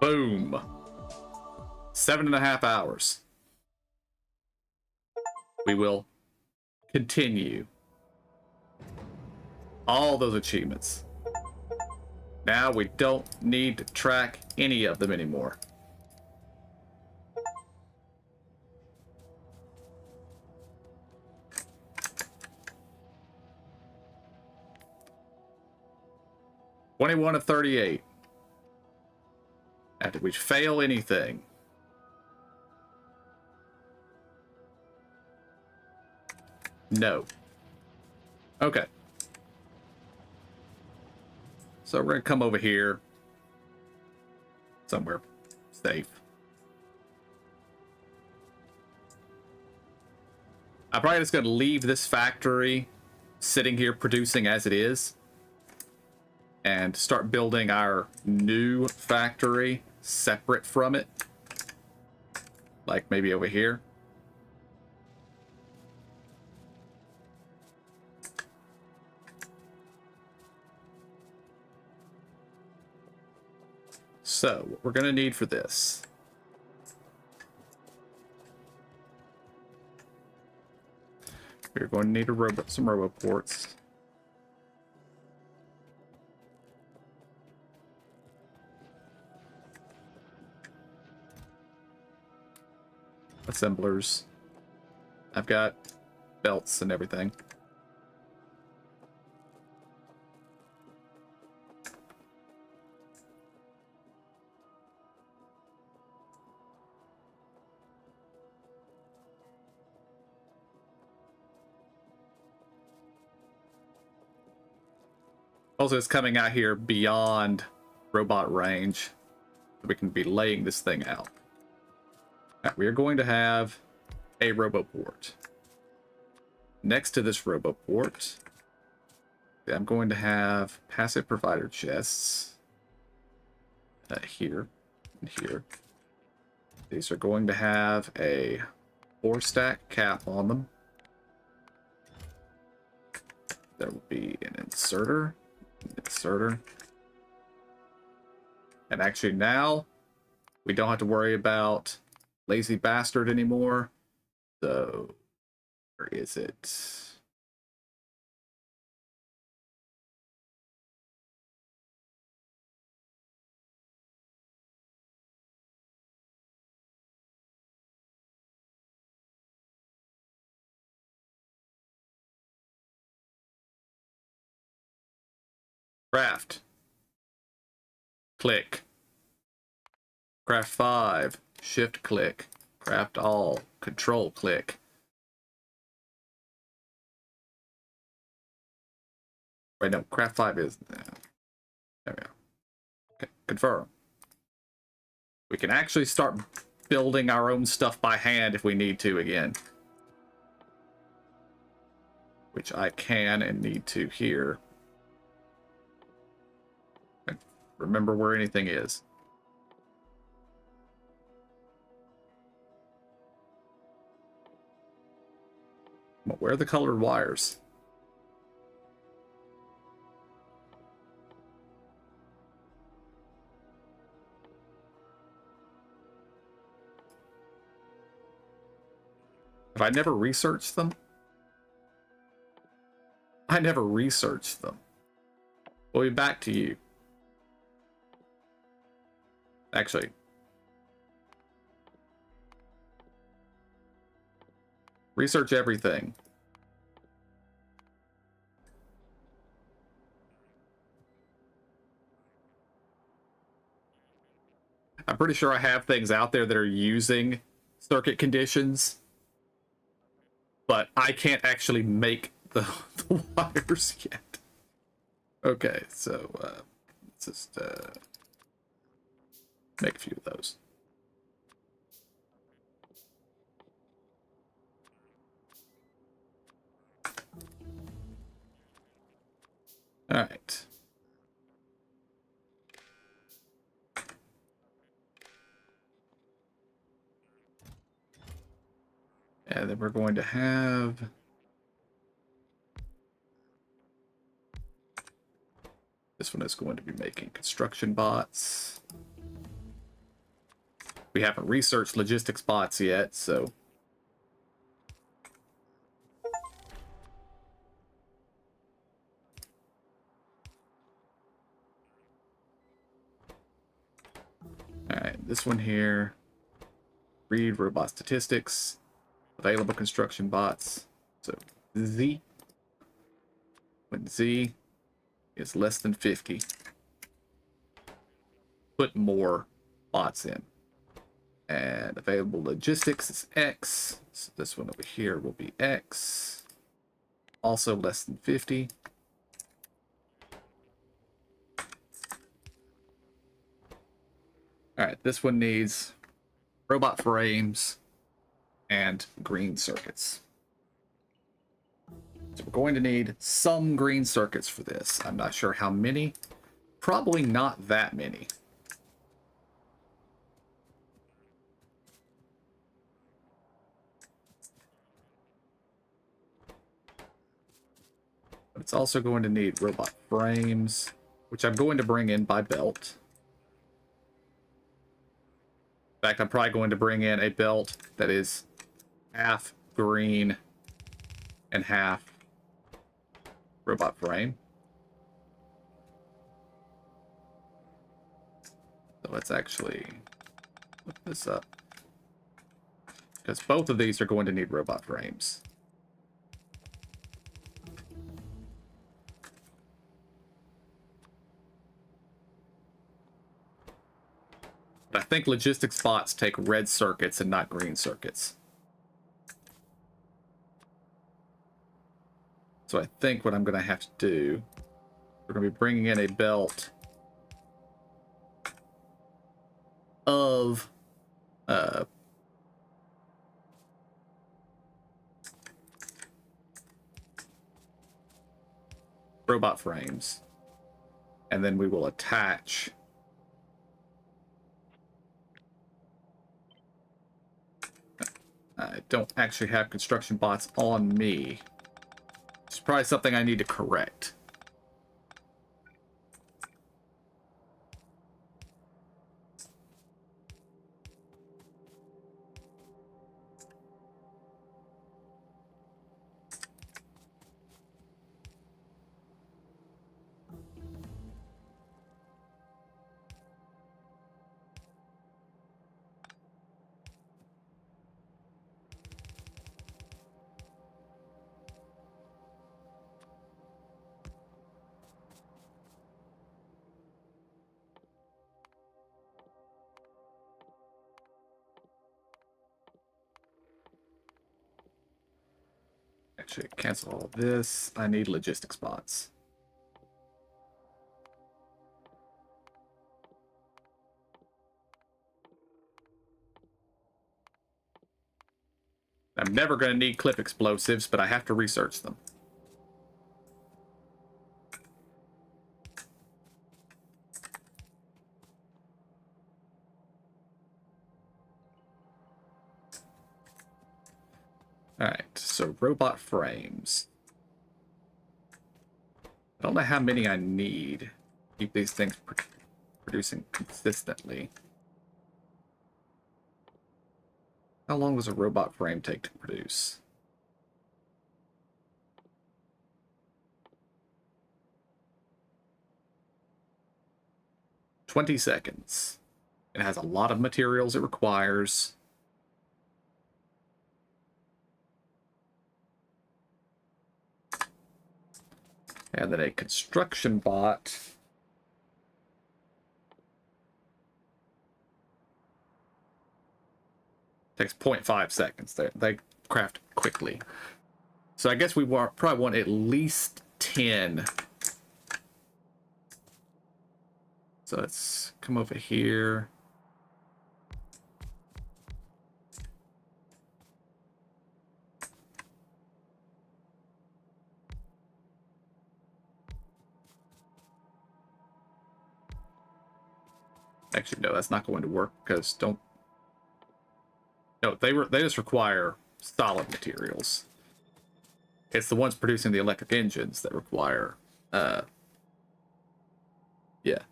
Boom. 7.5 hours. We will continue all those achievements. Now we don't need to track any of them anymore. $21 of 38. And did we fail anything? No. Okay. So we're going to come over here. Somewhere safe. I'm probably just going to leave this factory sitting here producing as it is. And start building our new factory separate from it. Like maybe over here. So, what we're going to need for this. We're going to need some roboports. Assemblers. I've got belts and everything. Also, it's coming out here beyond robot range. We can be laying this thing out. Right, we are going to have a roboport. Next to this roboport, I'm going to have passive provider chests here and here. These are going to have a 4-stack cap on them. There will be an inserter. And actually now we don't have to worry about lazy bastard anymore. So where is it? Craft. Click. Craft 5. Shift click. Craft all. Control click. Wait, no. Craft 5 is... There we go. Okay. Confirm. We can actually start building our own stuff by hand if we need to again. Which I can and need to here. Remember where anything is. Where are the colored wires? Have I never researched them? I never researched them. We'll be back to you. Actually. Research everything. I'm pretty sure I have things out there that are using circuit conditions, but I can't actually make the wires yet. Okay, so let's just make a few of those. All right. And then we're going to have... This one is going to be making construction bots. We haven't researched logistics bots yet, so... Alright, this one here. Read robot statistics. Available construction bots. So, Z. When Z is less than 50, put more bots in. And available logistics is X. So this one over here will be X. Also less than 50. Alright, this one needs robot frames and green circuits. So we're going to need some green circuits for this. I'm not sure how many. Probably not that many. But it's also going to need robot frames, which I'm going to bring in by belt. In fact, I'm probably going to bring in a belt that is half green and half robot frame. So let's actually look this up, because both of these are going to need robot frames. But I think logistics bots take red circuits and not green circuits. So I think what I'm going to have to do, we're going to be bringing in a belt of robot frames, and then we will attach I don't actually have construction bots on me. It's probably something I need to correct. Actually, cancel all of this. I need logistics bots. I'm never going to need clip explosives, but I have to research them. Alright, so robot frames. I don't know how many I need to keep these things producing consistently. How long does a robot frame take to produce? "20 seconds. It has a lot of materials it requires. And then a construction bot takes 0.5 seconds. They craft quickly. So I guess we probably want at least 10. So let's come over here. Actually, no, that's not going to work because no, they just require solid materials. It's the ones producing the electric engines that require, yeah.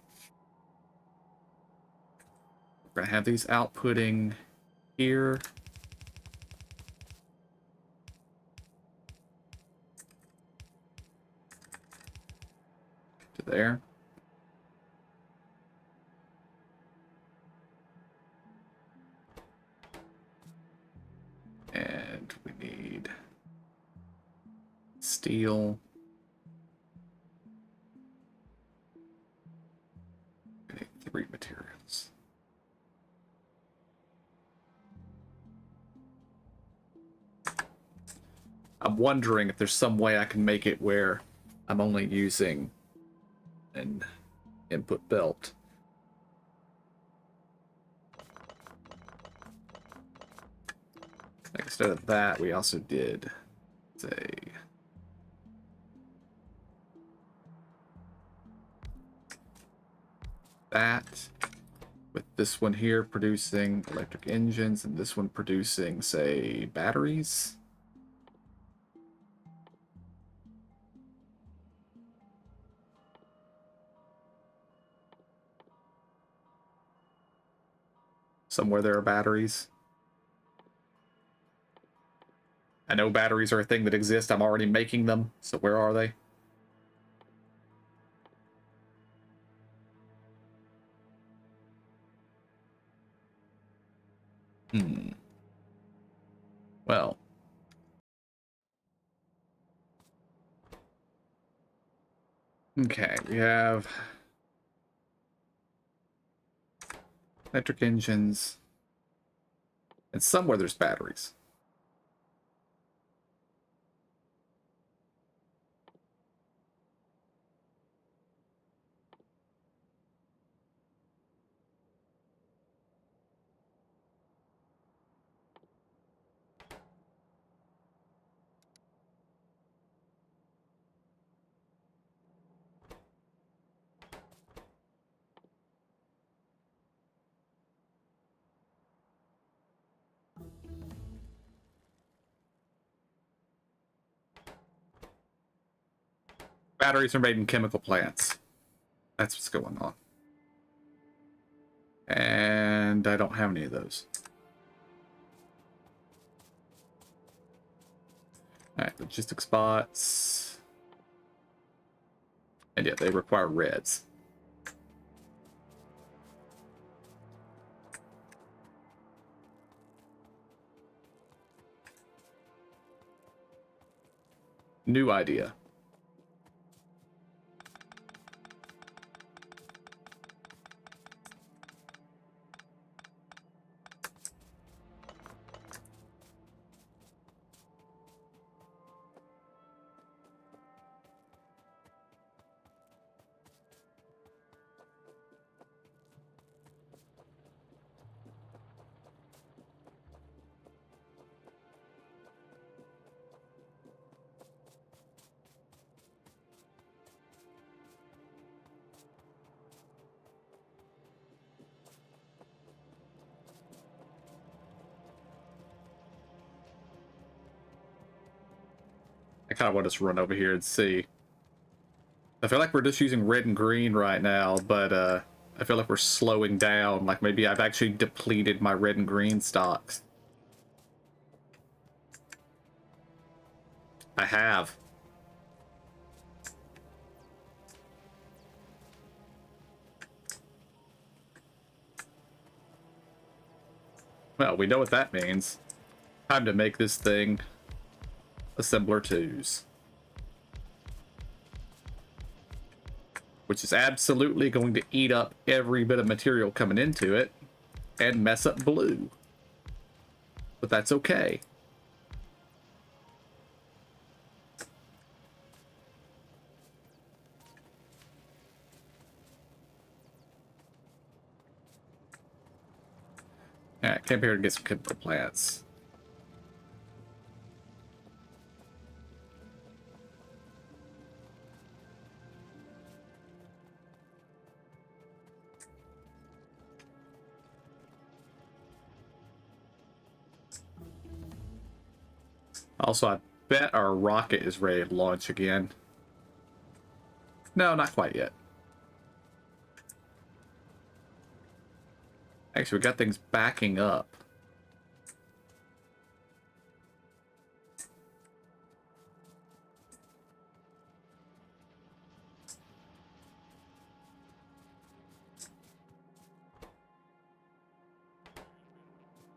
We're gonna have these outputting here. To there. And we need steel. We need 3 materials. I'm wondering if there's some way I can make it where I'm only using an input belt. Like instead of that, we also did, say, that, with this one here producing electric engines and this one producing, say, batteries. Somewhere there are batteries. I know batteries are a thing that exist. I'm already making them. So where are they? Well. Okay, we have electric engines. And somewhere there's batteries. Batteries are made in chemical plants. That's what's going on. And I don't have any of those. Alright, logistics bots. And yeah, they require reds. New idea. I kind of want us to run over here and see. I feel like we're just using red and green right now, but I feel like we're slowing down. Like maybe I've actually depleted my red and green stocks. I have. Well, we know what that means. Time to make this thing assembler 2s. Which is absolutely going to eat up every bit of material coming into it and mess up blue. But that's okay. Alright, came here to get some chemical plants. Also, I bet our rocket is ready to launch again. No, not quite yet. Actually, we got things backing up.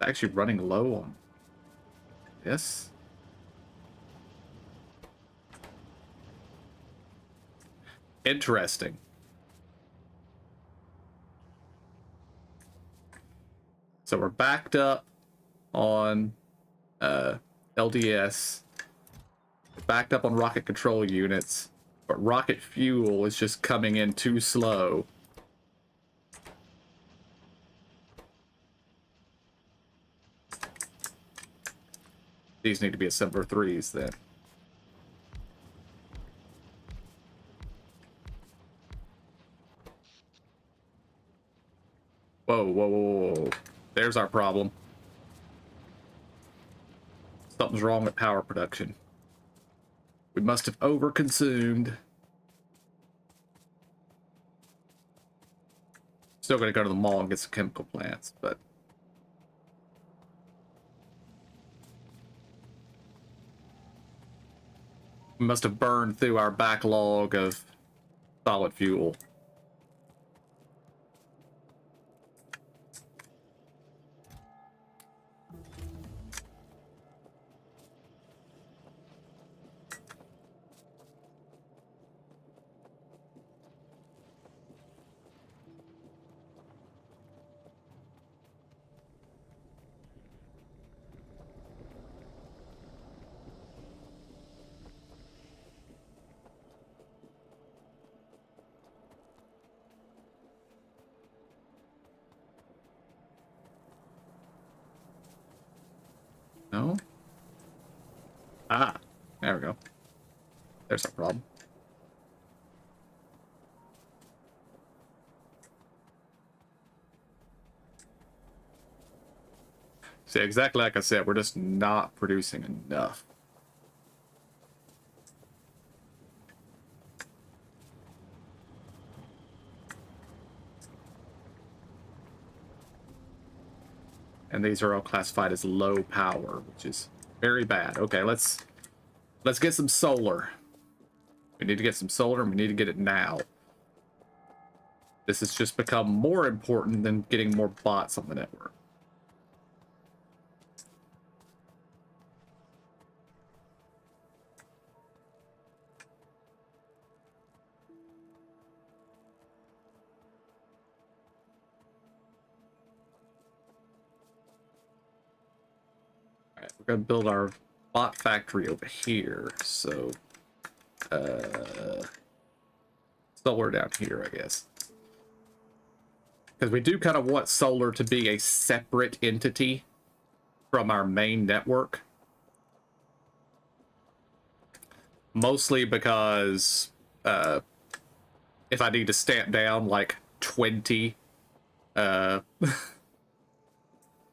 Actually running low on this. Interesting. So we're backed up on LDS, backed up on rocket control units, but rocket fuel is just coming in too slow. These need to be assembler 3s then. Whoa, whoa, whoa, whoa. There's our problem. Something's wrong with power production. We must have overconsumed. Still gonna go to the mall and get some chemical plants, but we must have burned through our backlog of solid fuel. No? Ah, there we go. There's our problem. See, exactly like I said, we're just not producing enough. And these are all classified as low power, which is very bad. Okay, let's get some solar. We need to get some solar, and we need to get it now. This has just become more important than getting more bots on the network. Alright, we're gonna build our bot factory over here, so solar down here, I guess. Because we do kind of want solar to be a separate entity from our main network. Mostly because if I need to stamp down like 20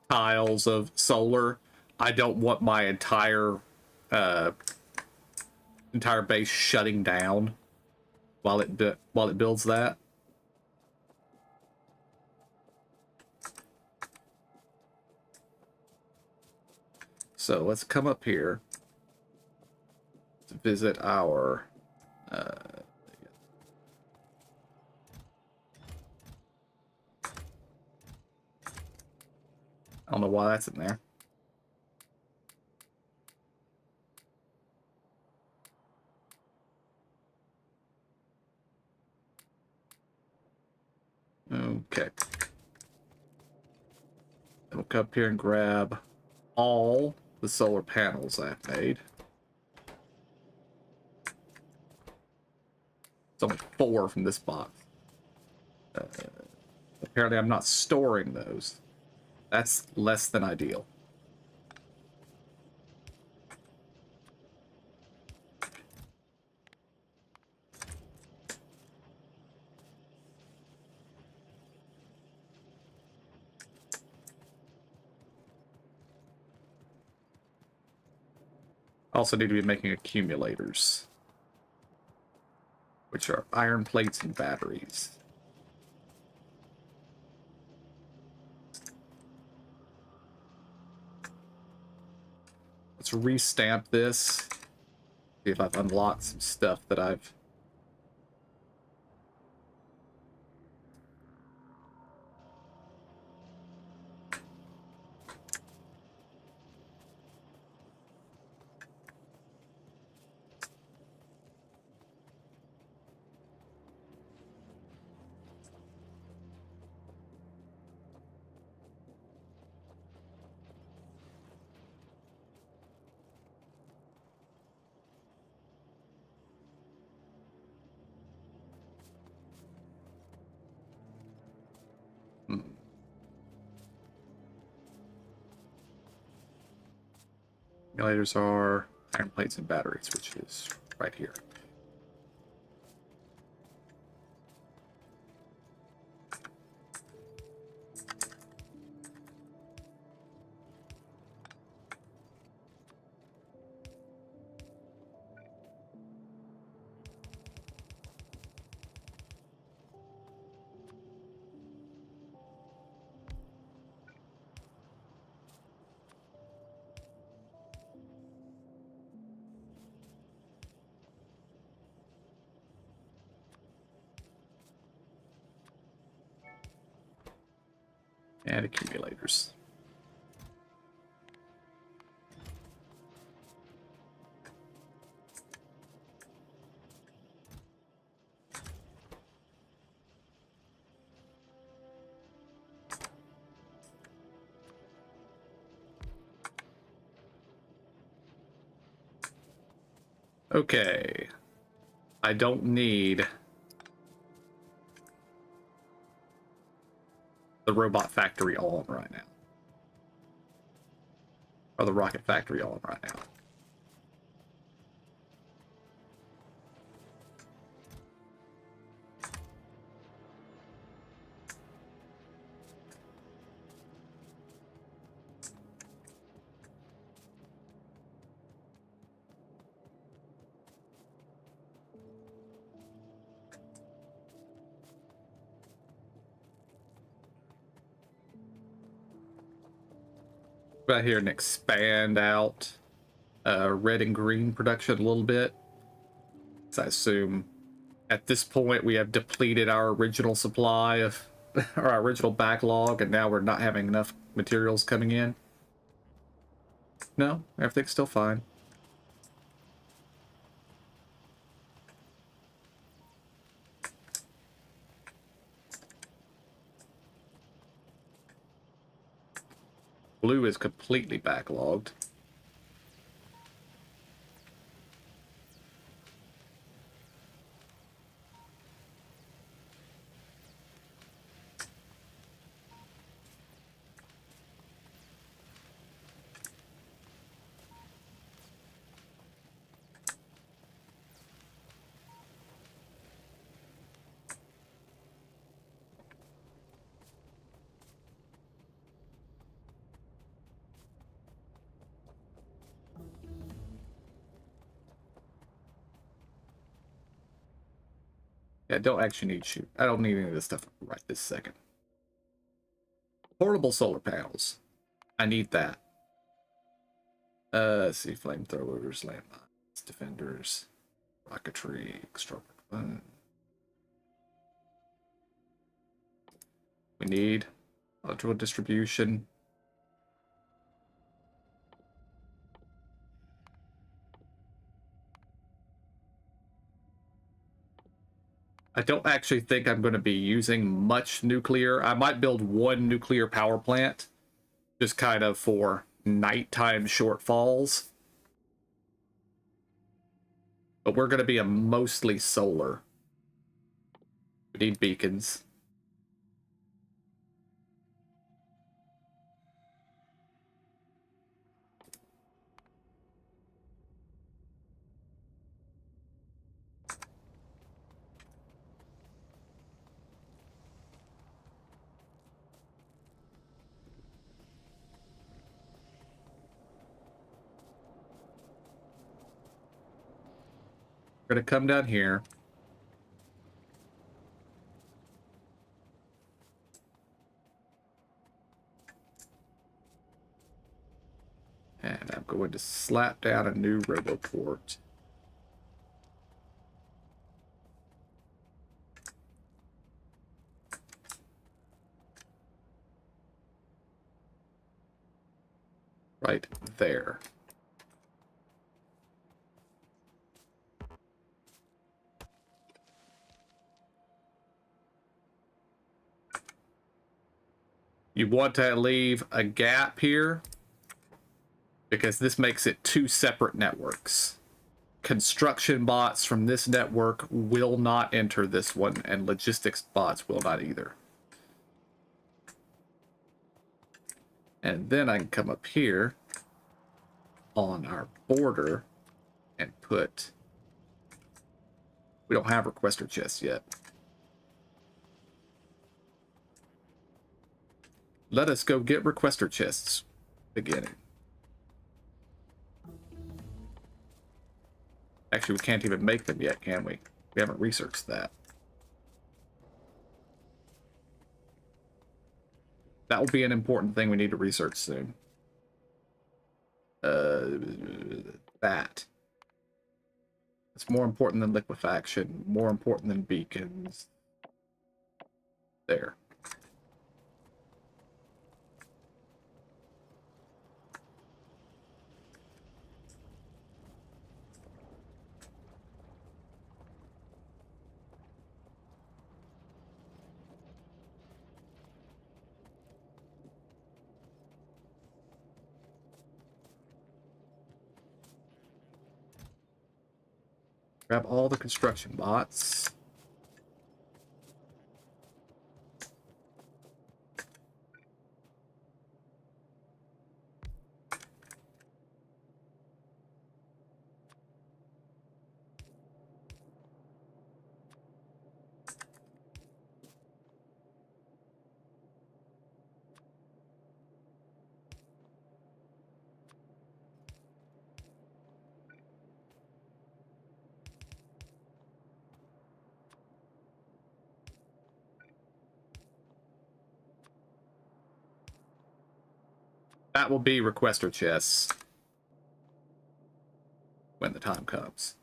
tiles of solar, I don't want my entire base shutting down while it builds that. So let's come up here to visit our I don't know why that's in there. Okay. Then we'll come up here and grab all the solar panels I've made. It's only 4 from this box. Apparently I'm not storing those. That's less than ideal. Also need to be making accumulators, which are iron plates and batteries. let's restamp this. See if I've unlocked some stuff that I've... Accumulators are iron plates and batteries, which is right here. And accumulators. Okay. I don't need the robot factory on right now. Or the rocket factory on right now. Go out here and expand out red and green production a little bit. So I assume at this point we have depleted our original supply of or our original backlog, and now we're not having enough materials coming in. No, everything's still fine. Blue is completely backlogged. Yeah, don't actually need shoot. I don't need any of this stuff right this second. Portable solar panels. I need that. Let's see, flamethrowers, landmines, defenders, rocketry, extract. We need electrical distribution. I don't actually think I'm going to be using much nuclear. I might build one nuclear power plant, just kind of for nighttime shortfalls. But we're going to be a mostly solar. We need beacons. We're going to come down here. And I'm going to slap down a new RoboPort. Right there. You want to leave a gap here because this makes it two separate networks. Construction bots from this network will not enter this one, and logistics bots will not either. And then I can come up here on our border and put... We don't have requester chests yet. Let us go get requester chests beginning. Actually, we can't even make them yet, can we? We haven't researched that. That will be an important thing we need to research soon. That. It's more important than liquefaction, more important than beacons. There. Grab all the construction bots. That will be requester chests when the time comes.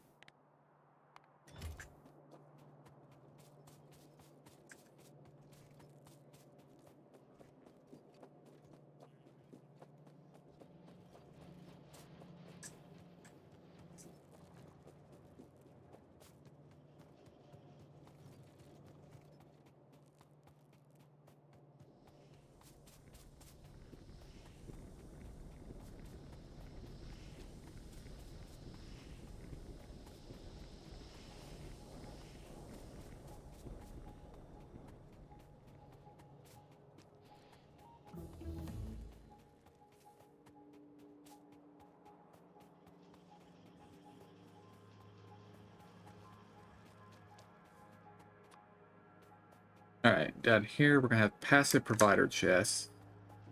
Alright, down here we're going to have passive provider chests.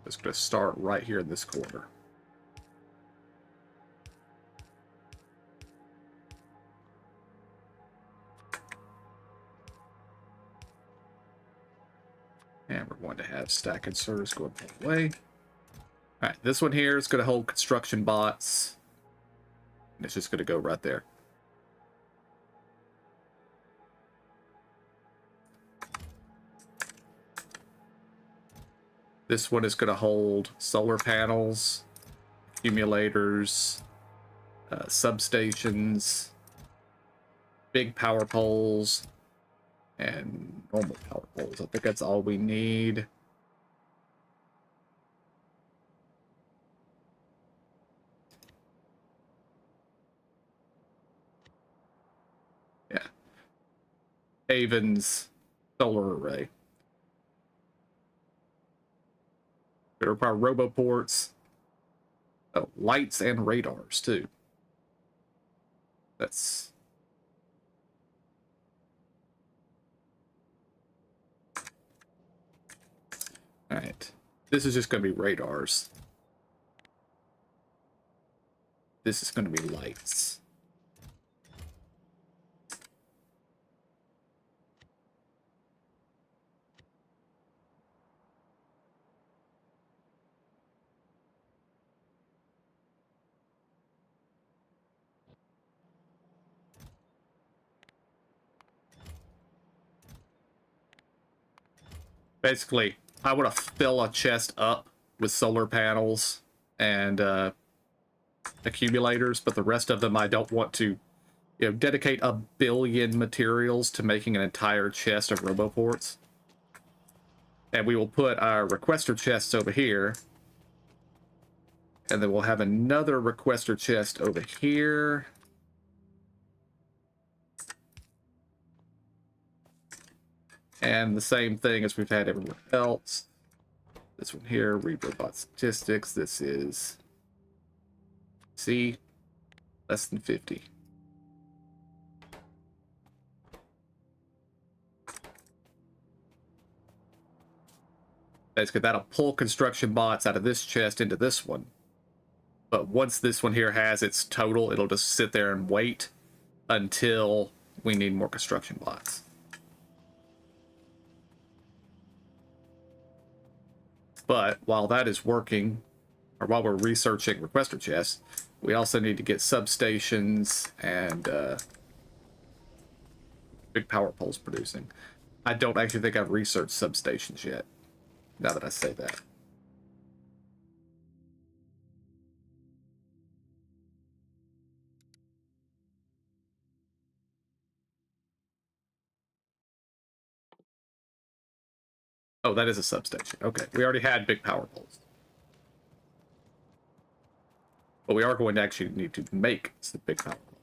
It's going to start right here in this corner. And we're going to have stack inserters going all the way. Alright, this one here is going to hold construction bots. And it's just going to go right there. This one is going to hold solar panels, accumulators, substations, big power poles, and normal power poles. I think that's all we need. Yeah. Haven's solar array. There are RoboPorts. Oh, lights and radars, too. That's... Alright. This is just going to be radars. This is going to be lights. Basically, I want to fill a chest up with solar panels and accumulators, but the rest of them I don't want to, dedicate 1 billion materials to making an entire chest of roboports. And we will put our requester chests over here. And then we'll have another requester chest over here. And the same thing as we've had everywhere else. This one here, read robot statistics. This is C, less than 50. Basically, that'll pull construction bots out of this chest into this one. But once this one here has its total, it'll just sit there and wait until we need more construction bots. But while that is working, or while we're researching requester chests, we also need to get substations and big power poles producing. I don't actually think I've researched substations yet, now that I say that. Oh, that is a substation. Okay, we already had big power poles. But we are going to actually need to make some big power poles.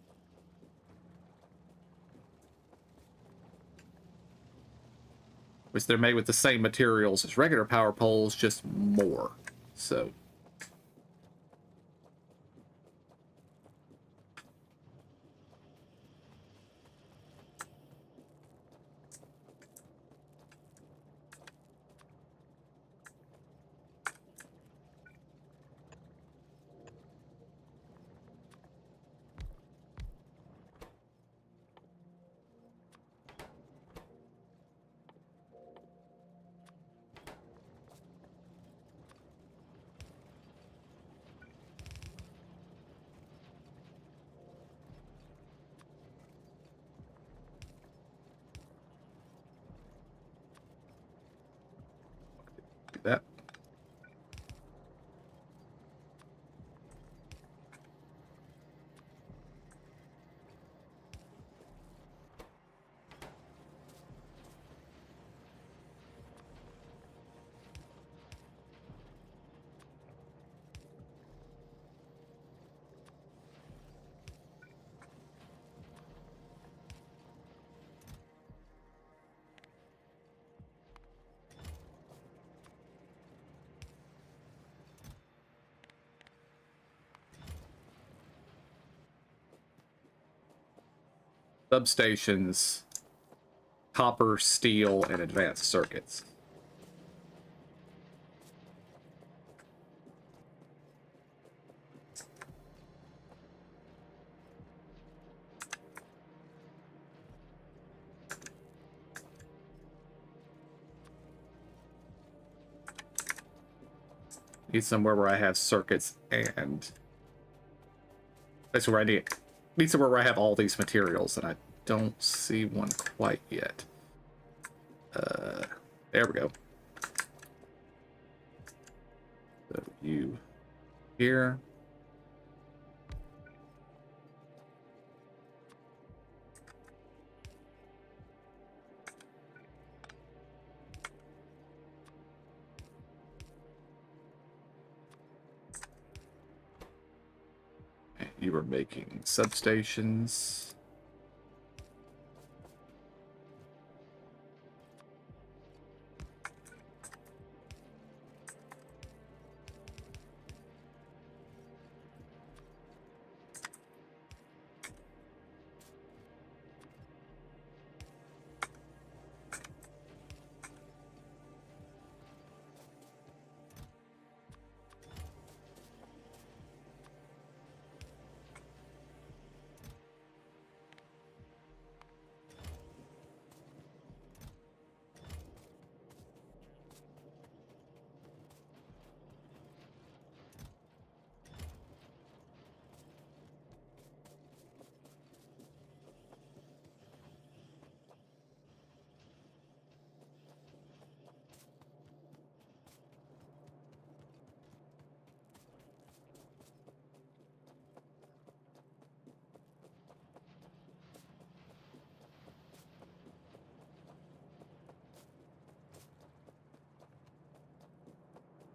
Which they're made with the same materials as regular power poles, just more. So do that. Substations, copper, steel, and advanced circuits. Need somewhere where I have circuits and that's where I need somewhere where I have all these materials, and I don't see one quite yet. There we go. So you here. You were making substations.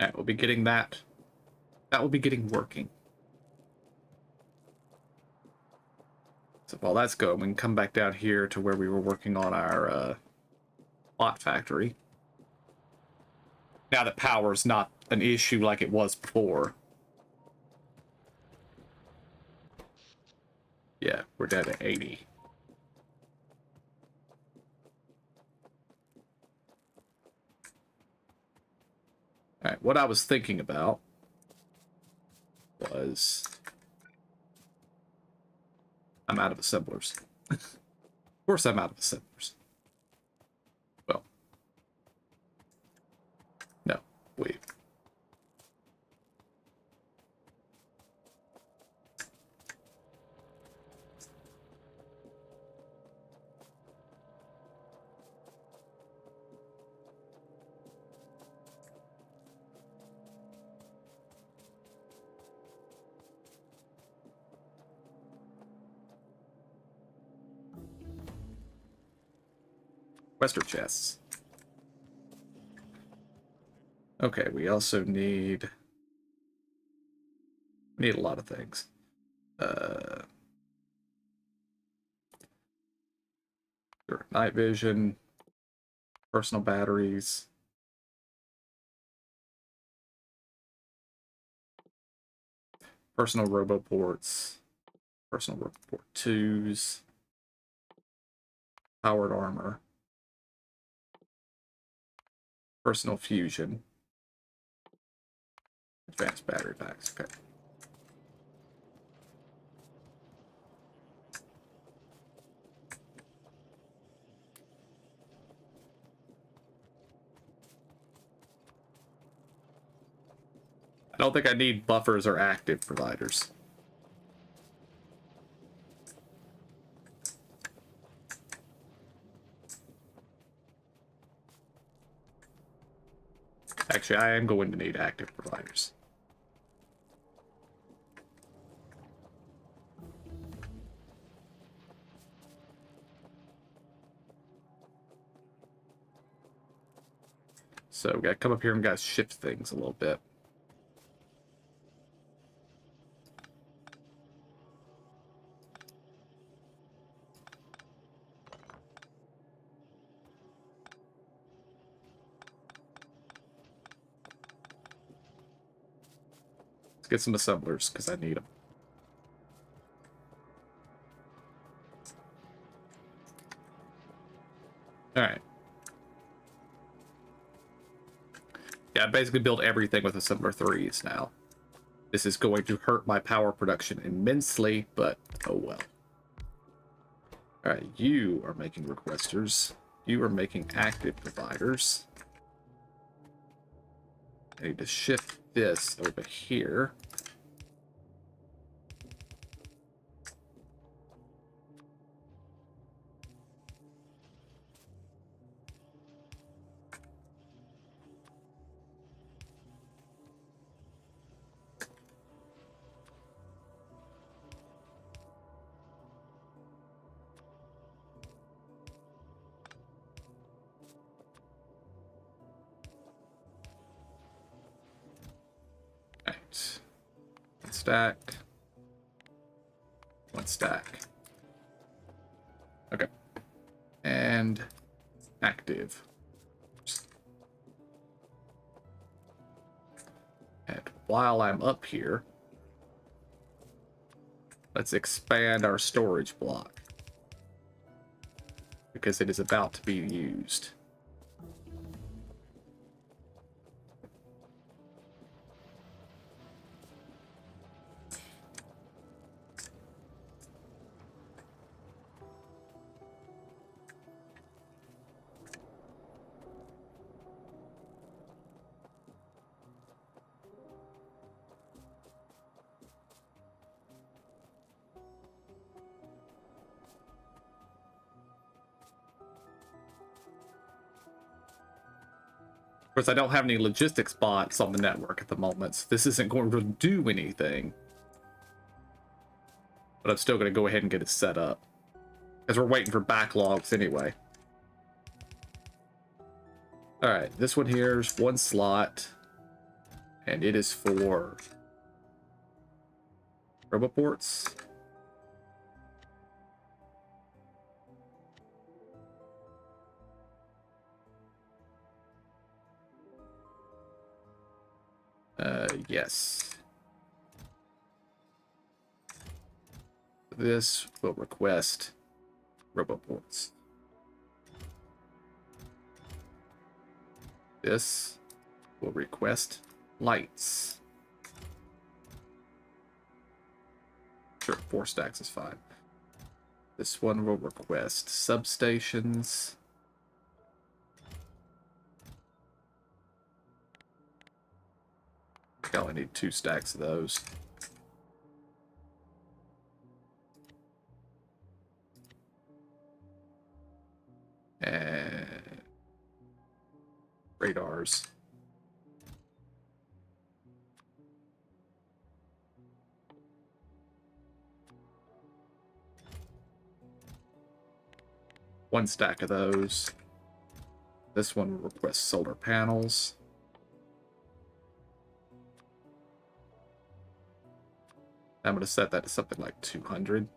Alright, we'll be getting that. That will be getting working. So while that's going, we can come back down here to where we were working on our bot factory. Now that power's not an issue like it was before. Yeah, we're down to 80. Alright, what I was thinking about was... I'm out of assemblers. Of course I'm out of assemblers. Well. No, wait. Western chests. Okay, we also need... We need a lot of things. Night vision, personal batteries, personal roboports, personal roboport 2s, powered armor, personal fusion, advanced battery packs. Okay. I don't think I need buffers or active providers. Actually, I am going to need active providers. So we gotta come up here and gotta shift things a little bit. Let's get some assemblers, because I need them. Alright. Yeah, I basically build everything with assembler 3s now. This is going to hurt my power production immensely, but oh well. Alright, you are making requesters. You are making active providers. I need to shift this over here. Right. One stack. One stack. Okay. And active. And while I'm up here, let's expand our storage block, because it is about to be used. Of course, I don't have any logistics bots on the network at the moment, so this isn't going to do anything. But I'm still going to go ahead and get it set up, because we're waiting for backlogs anyway. Alright, this one here is one slot. And it is for roboports. Yes. This will request roboports. This will request lights. Sure, 4 stacks is fine. This one will request substations. I only need 2 stacks of those. And radars. One stack of those. This one will request solar panels. I'm going to set that to something like 200.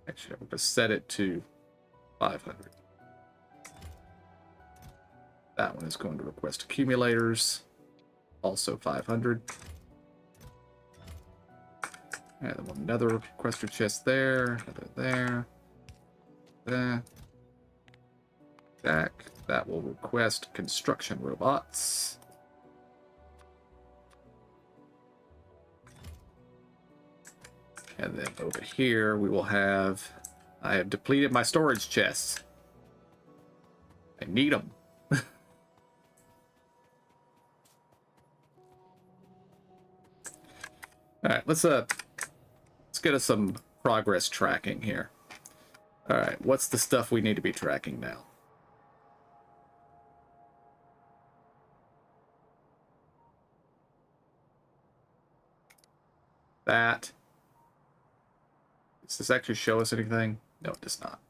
Actually, I'm going to set it to 500. That one is going to request accumulators, also 500. And then another requester chest there, another there. Back. That will request construction robots. And then over here we will have, I have depleted my storage chests. I need them. All right, let's get us some progress tracking here. All right, what's the stuff we need to be tracking now? That. Does this actually show us anything? No, it does not.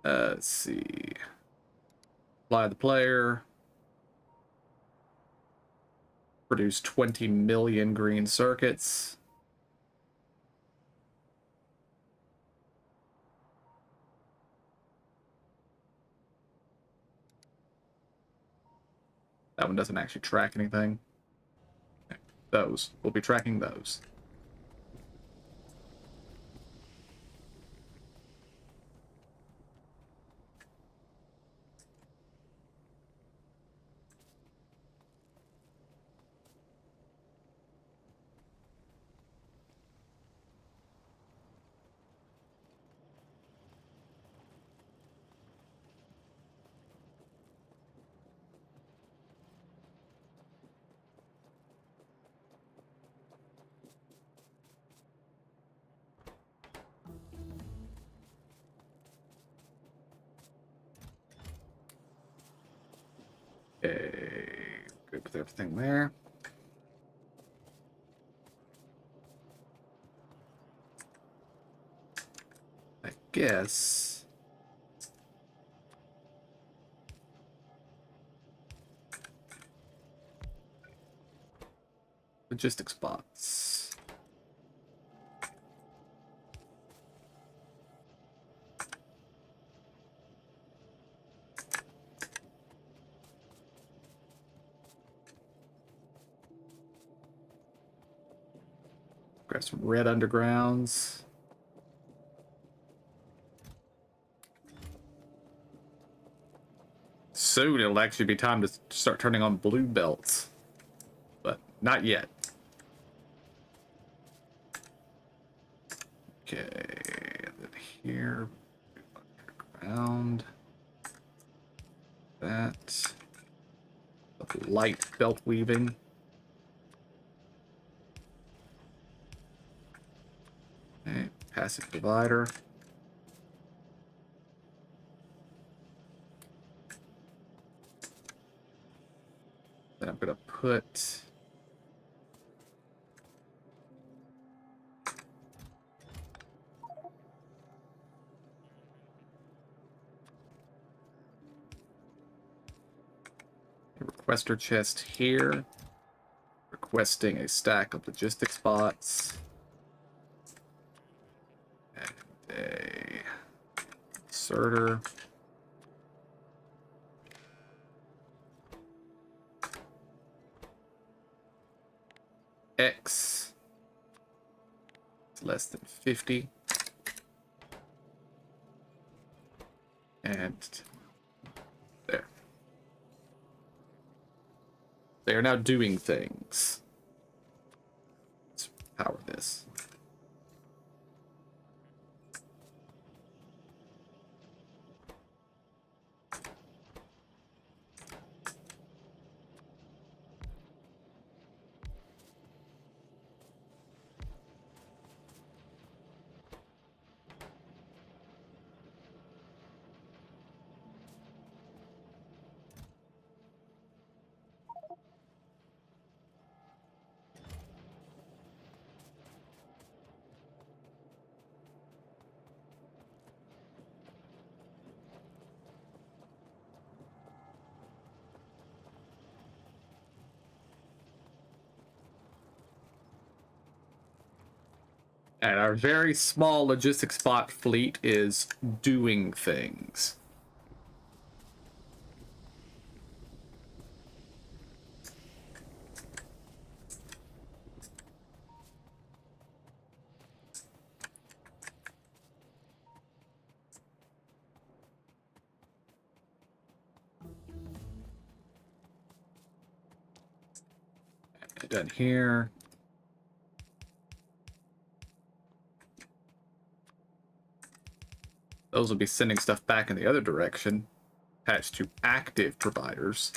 Let's see. Apply the player. Produce 20 million green circuits. That one doesn't actually track anything. Okay. Those. We'll be tracking those. Okay, good with everything there. I guess logistics bots. Grab some red undergrounds. Soon it'll actually be time to start turning on blue belts, but not yet. Okay, and then here, underground. That. Light belt weaving. Okay, passive divider. Then I'm gonna put requester chest here. Requesting a stack of logistics bots. And a inserter. X. It's less than 50. And there. They are now doing things. Let's power this. And our very small logistics bot fleet is doing things. Done here. Those will be sending stuff back in the other direction, attached to active providers.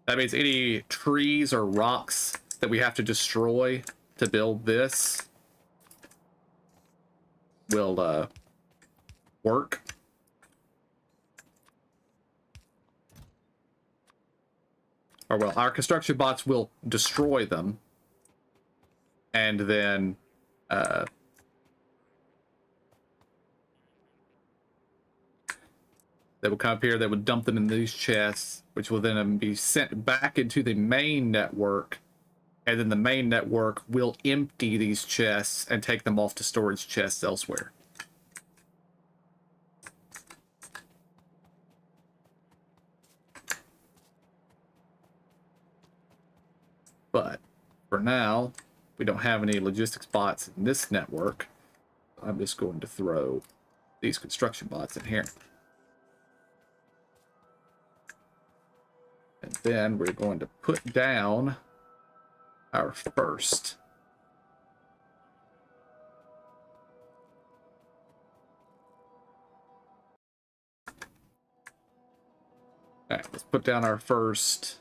That means any trees or rocks that we have to destroy to build this will work. Or well, our construction bots will destroy them, and then they will come up here, they would dump them in these chests, which will then be sent back into the main network, and then the main network will empty these chests and take them off to storage chests elsewhere. But for now, we don't have any logistics bots in this network. I'm just going to throw these construction bots in here. And then we're going to put down our first. All right, let's put down our first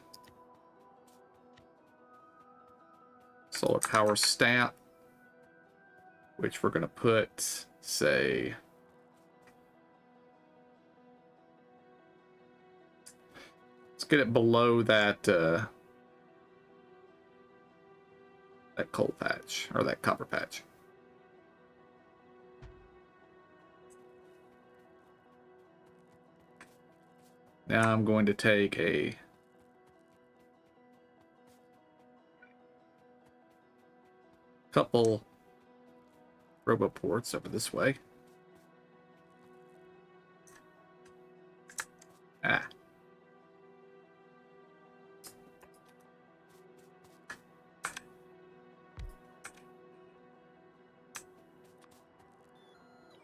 solar power stamp, which we're going to put, say, let's get it below that that coal patch, or that copper patch. Now I'm going to take a couple roboports over this way. Ah.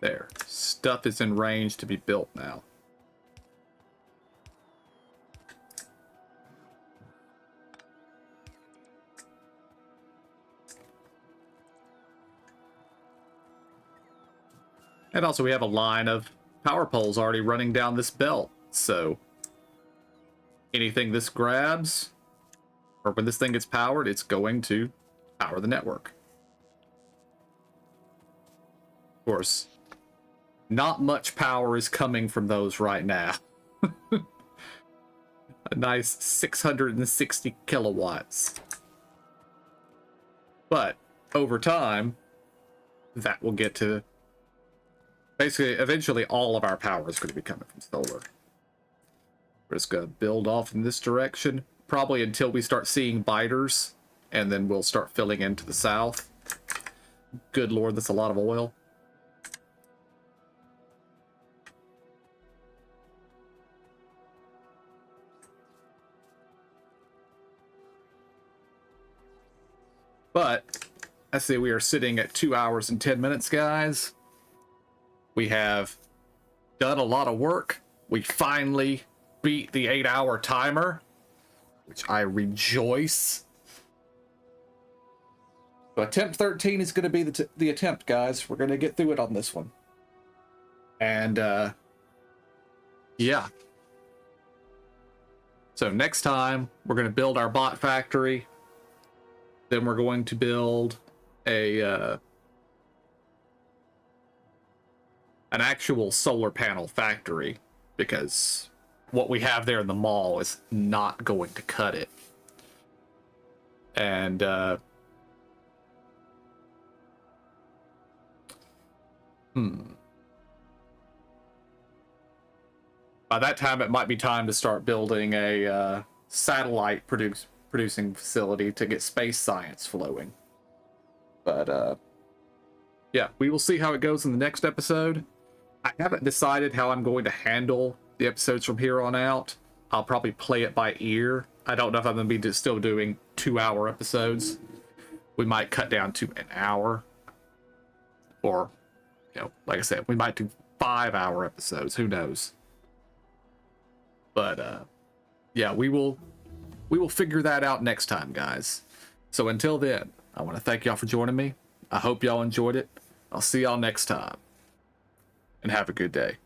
There. Stuff is in range to be built now. And also we have a line of power poles already running down this belt, so anything this grabs, or when this thing gets powered, it's going to power the network. Of course, not much power is coming from those right now. A nice 660 kilowatts. But over time, that will get to basically, eventually all of our power is going to be coming from solar. We're just gonna build off in this direction, probably until we start seeing biters, and then we'll start filling into the south. Good lord, that's a lot of oil. But I see we are sitting at 2 hours and 10 minutes, guys. We have done a lot of work. We finally beat the 8-hour timer, which I rejoice. So attempt 13 is going to be the attempt, guys. We're going to get through it on this one. And yeah. So next time, we're going to build our bot factory. Then we're going to build an actual solar panel factory, because what we have there in the mall is not going to cut it. And by that time, it might be time to start building a satellite producing facility to get space science flowing. But yeah, we will see how it goes in the next episode. I haven't decided how I'm going to handle the episodes from here on out. I'll probably play it by ear. I don't know if I'm going to be still doing 2-hour episodes. We might cut down to an hour. Or, you know, like I said, we might do 5-hour episodes. Who knows? But yeah, we will figure that out next time, guys. So until then, I want to thank y'all for joining me. I hope y'all enjoyed it. I'll see y'all next time. And have a good day.